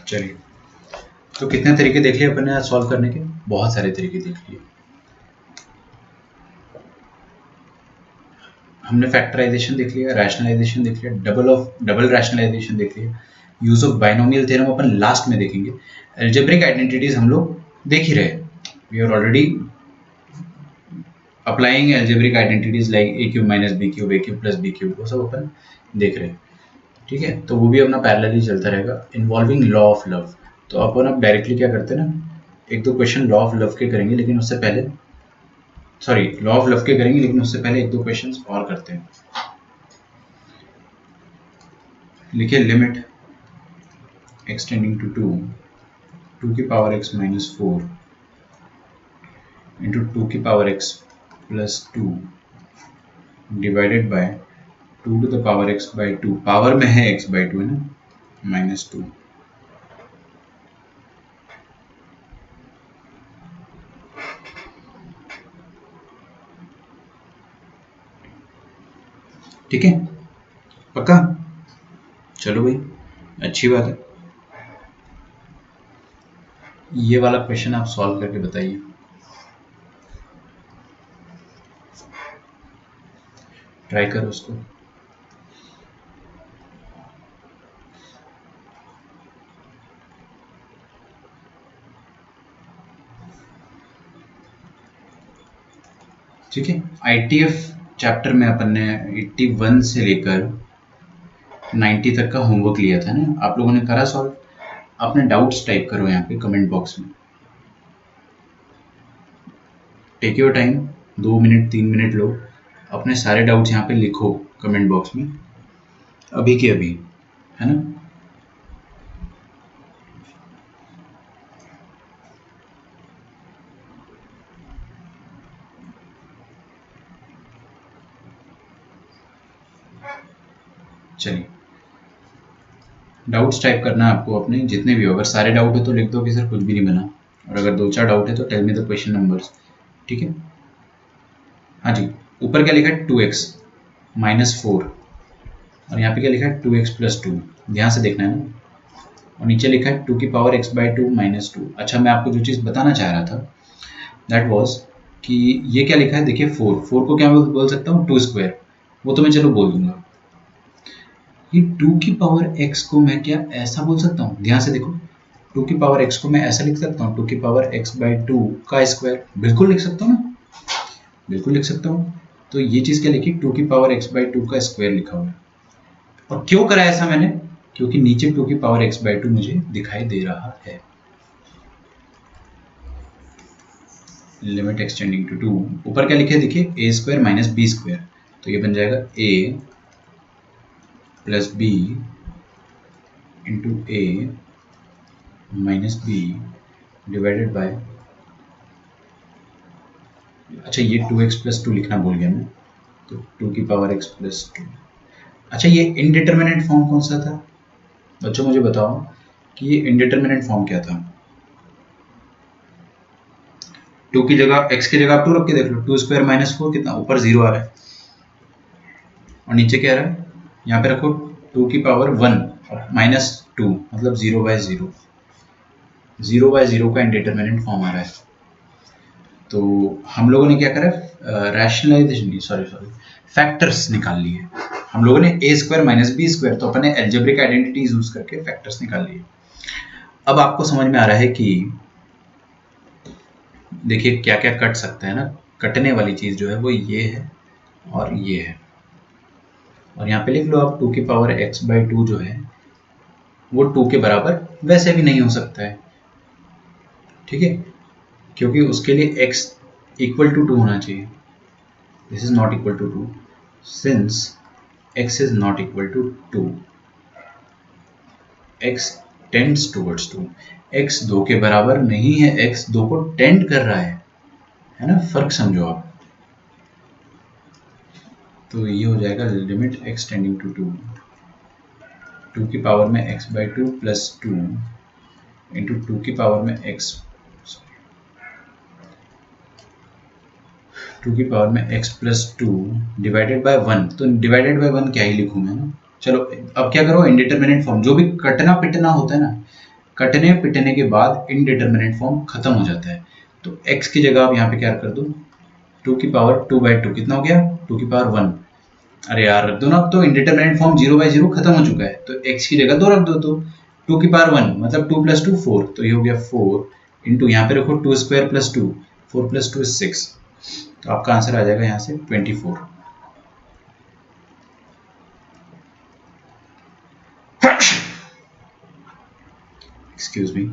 A: चलिए, तो कितने तरीके देख लिए अपन ने आज सॉल्व करने के, बहुत सारे तरीके देख लिए। हमने फैक्टराइजेशन देख लिया, रैशनलाइजेशन देख लिया, डबल रैशनलाइजेशन देख लिया, यूज ऑफ बाइनोमियल थ्योरम अपन लास्ट में देखेंगे, अलजेब्रिक आइडेंटिटीज हम लोग देख ही रहे, we are already applying algebraic identities like a cube minus b cube, a cube plus B cube, वो सब अपन देख रहे हैं, ठीक है। तो वो भी अपना पैरेलली चलता रहेगा। इन्वॉल्विंग लॉ ऑफ लव, तो अपन अब डायरेक्टली क्या करते हैं ना, एक दो क्वेश्चन लॉ ऑफ लव के करेंगे, लेकिन उससे पहले लॉ ऑफ लव के करेंगे, लेकिन उससे पहले एक दो क्वेश्चन और करते हैं। लिखिए लिमिट x टेंडिंग टू 2, 2 की पावर x माइनस 4 इंटू 2 की power x plus 2 divided by 2 to the power x by 2, power में है x बाई 2 है ना, माइनस 2, ठीक है, पक्का। चलो भाई, अच्छी बात है। ये वाला क्वेश्चन आप सॉल्व करके बताइए। ट्राई करो उसको। ठीक है, ITF चैप्टर में अपन ने 81 से लेकर 90 तक का होमवर्क लिया था ना, आप लोगों ने करा सॉल्व? अपने डाउट्स टाइप करो यहाँ पे कमेंट बॉक्स में, take your time, 2 minute 3 minute लो, अपने सारे डाउट्स यहाँ पे लिखो कमेंट बॉक्स में, अभी के अभी, है ना। चलिए, डाउट्स टाइप करना है आपको अपने, जितने भी हो, अगर सारे डाउट है तो लिख दो कि सर कुछ भी नहीं बना, और अगर 2-4 डाउट है तो tell me the question numbers, ठीक है। हाँ जी, ऊपर क्या लिखा है 2x माइनस 4, और यहाँ पे क्या लिखा है 2x प्लस 2, ध्यान से देखना है ना, और नीचे लिखा है 2 की पावर x बाई 2 माइनस 2। अच्छा, मैं आपको जो चीज़ बताना चाह रहा था दैट वॉज कि ये क्या लिखा है, देखिए 4 को क्या बोल सकता हूँ 2 स्क्वायर, वो तो मैं चलो बोल दूंगा, ये 2 की पावर x को मैं क्या ऐसा बोल सकता हूँ, ध्यान से देखो, 2 की पावर x को मैं ऐसा लिख सकता हूँ 2 की पावर x बाई 2 का स्क्वायर, बिल्कुल लिख सकता हूँ ना, बिल्कुल लिख सकता हूँ। तो ये चीज़ क्या लिखी, 2 की पावर x बाई 2 का स्क्वायर लिखा हुआ है, और क्यों करा ऐसा मैंने, क्योंकि नीचे 2 की पावर x/2 मुझे दिखाई दे रहा है। लिमिट एक्सटेंडिंग टू 2, ऊपर क्या लिखे देखिए a square minus b square, तो ये बन जाएगा a plus b into a minus b divided by, अच्छा ये 2x प्लस 2 लिखना भूल गया मैं, तो 2 की पावर x प्लस 2। अच्छा ये इनडिटर्मिनेट फॉर्म कौन सा था बच्चों, मुझे बताओ कि ये इनडिटर्मिनेट फॉर्म क्या था। 2 की जगह x की जगह आप 2 रख के देख लो, 2 स्क्वायर माइनस 4 कितना, ऊपर 0 आ रहा है और नीचे क्या आ रहा है, यहाँ पे रखो 2 की पावर 1 और माइनस 2 मतलब 0/0, 0/0 का इनडिटर्मिनेट फॉर्म आ रहा है। तो हम लोगों ने क्या करा, रैशनलाइजेशन, सॉरी फैक्टर्स निकाल लिए हम लोगों ने, a square minus b square, तो अपने एल्जेब्रिक आइडेंटिटीज यूज करके फैक्टर्स निकाल लिए। अब आपको समझ में आ रहा है कि देखिए क्या क्या कट सकता है ना, कटने वाली चीज जो है वो ये है और ये है, और यहाँ पे लिख लो आप 2 की पावर x/2 जो है वो 2 के बराबर वैसे भी नहीं हो सकता है, ठीक है, क्योंकि उसके लिए x इक्वल टू 2 होना चाहिए। This is not equal to 2 since x is not equal to 2, x tends towards 2, x 2 के बराबर नहीं है, x 2 को टेंड कर रहा है ना, फर्क समझो आप। तो ये हो जाएगा लिमिट x टेंडिंग टू 2, 2 की पावर में x/2 प्लस 2 इंटू 2 की पावर में x, 2 की पावर में x प्लस 2 डिवाइडेड बाय 1, तो डिवाइडेड बाय 1 क्या ही लिखूं मैं ना। चलो अब क्या करो, इनडिटर्मिनेट फॉर्म, जो भी कटना पिटना होता है ना, कटने पिटने के बाद इनडिटर्मिनेट फॉर्म खत्म हो जाता है। तो x की जगह आप यहाँ पे क्या कर दो, 2 की पावर 2/2 कितना हो गया, 2 की पावर 1, अरे यार रख दो ना, अब तो इनडिटर्मिनेट फॉर्म 0/0 खत्म हो चुका है, तो x की जगह 2 रख दो, तो 2 की पावर 1 मतलब 2 प्लस 2 4, तो ये हो गया 4 इंटू यहाँ पे रखो 2 स्क्वायर प्लस 2, 4 प्लस 2 6, तो आपका आंसर आ जाएगा यहाँ से 24। एक्सक्यूज मी,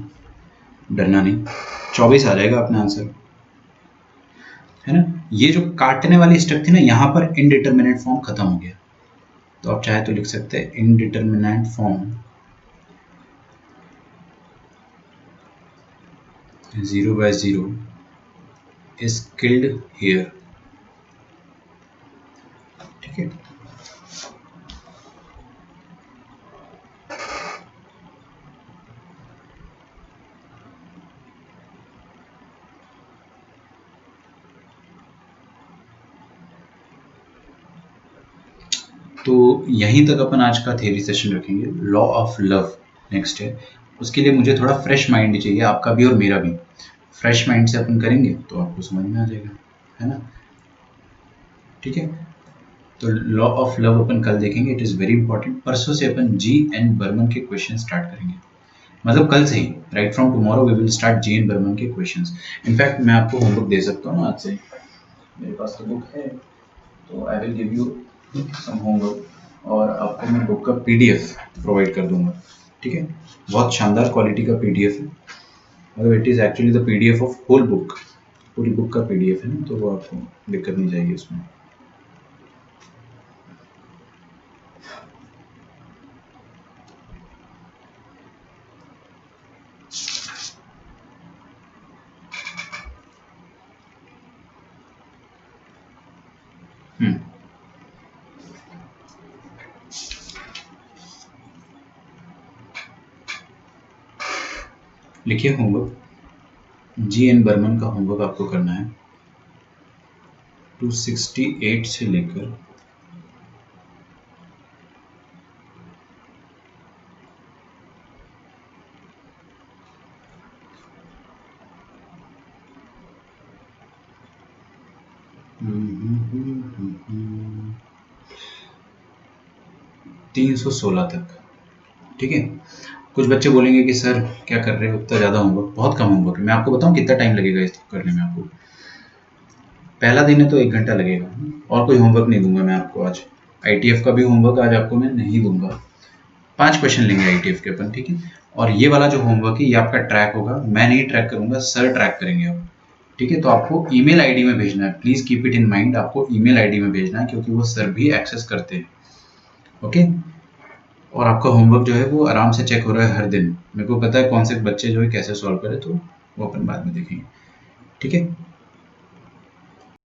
A: डरना नहीं, 24 आ जाएगा अपना आंसर, है ना। ये जो काटने वाली स्टेप थी ना, यहाँ पर इनडिटर्मिनेट फॉर्म खत्म हो गया, तो आप चाहे तो लिख सकते हैं indeterminate form 0/0 is killed here, ठीक है। तो यहीं तक अपन आज का थ्योरी सेशन रखेंगे। लॉ ऑफ लव नेक्स्ट है, उसके लिए मुझे थोड़ा फ्रेश माइंड चाहिए, आपका भी और मेरा भी। फ्रेश माइंड से अपन करेंगे तो आपको समझ में आ जाएगा, है ना, ठीक है। तो लॉ ऑफ लव अपन कल देखेंगे, इट इज़ वेरी इंपॉर्टेंट। परसों से अपन G.N. बर्मन के क्वेश्चन स्टार्ट करेंगे, मतलब कल से ही, right from tomorrow we will start G.N. Berman के क्वेश्चंस। इनफैक्ट मैं आपको होमवर्क दे सकता हूँ ना आज से, मेरे पास तो बुक है, तो I will give you some homework, और आपको मैं बुक का PDF प्रोवाइड कर दूंगा, ठीक है। बहुत शानदार क्वालिटी का PDF है, मतलब it is actually the PDF of whole book, पूरी बुक का PDF है ना, तो वो आपको दिक्कत नहीं जाएगी उसमें। लिखिए होमवर्क, G.N. बर्मन का होमवर्क आपको करना है 268 से लेकर 316 तक, ठीक है। कुछ बच्चे बोलेंगे कि सर क्या कर रहे हो, इतना ज़्यादा होमवर्क, बहुत कम होमवर्क है। मैं आपको बताऊं कितना टाइम लगेगा इसको करने में। आपको पहला दिन है तो 1 घंटा लगेगा, और कोई होमवर्क नहीं दूंगा मैं आपको आज। ITF का भी होमवर्क आज आपको मैं नहीं दूंगा, 5 क्वेश्चन लेंगे ITF के अपन, ठीक है। और ये वाला जो होमवर्क है ये आपका ट्रैक होगा, मैं नहीं ट्रैक करूंगा, सर ट्रैक करेंगे अब, ठीक है। तो आपको ईमेल आईडी में भेजना है, please keep it in mind, आपको ईमेल आईडी में भेजना है क्योंकि वो सर भी एक्सेस करते हैं, ओके। और आपका होमवर्क जो है वो आराम से चेक हो रहा है हर दिन, मेरे को पता है कौन से बच्चे जो है कैसे सॉल्व करे, तो वो अपन बाद में देखेंगे, ठीक है।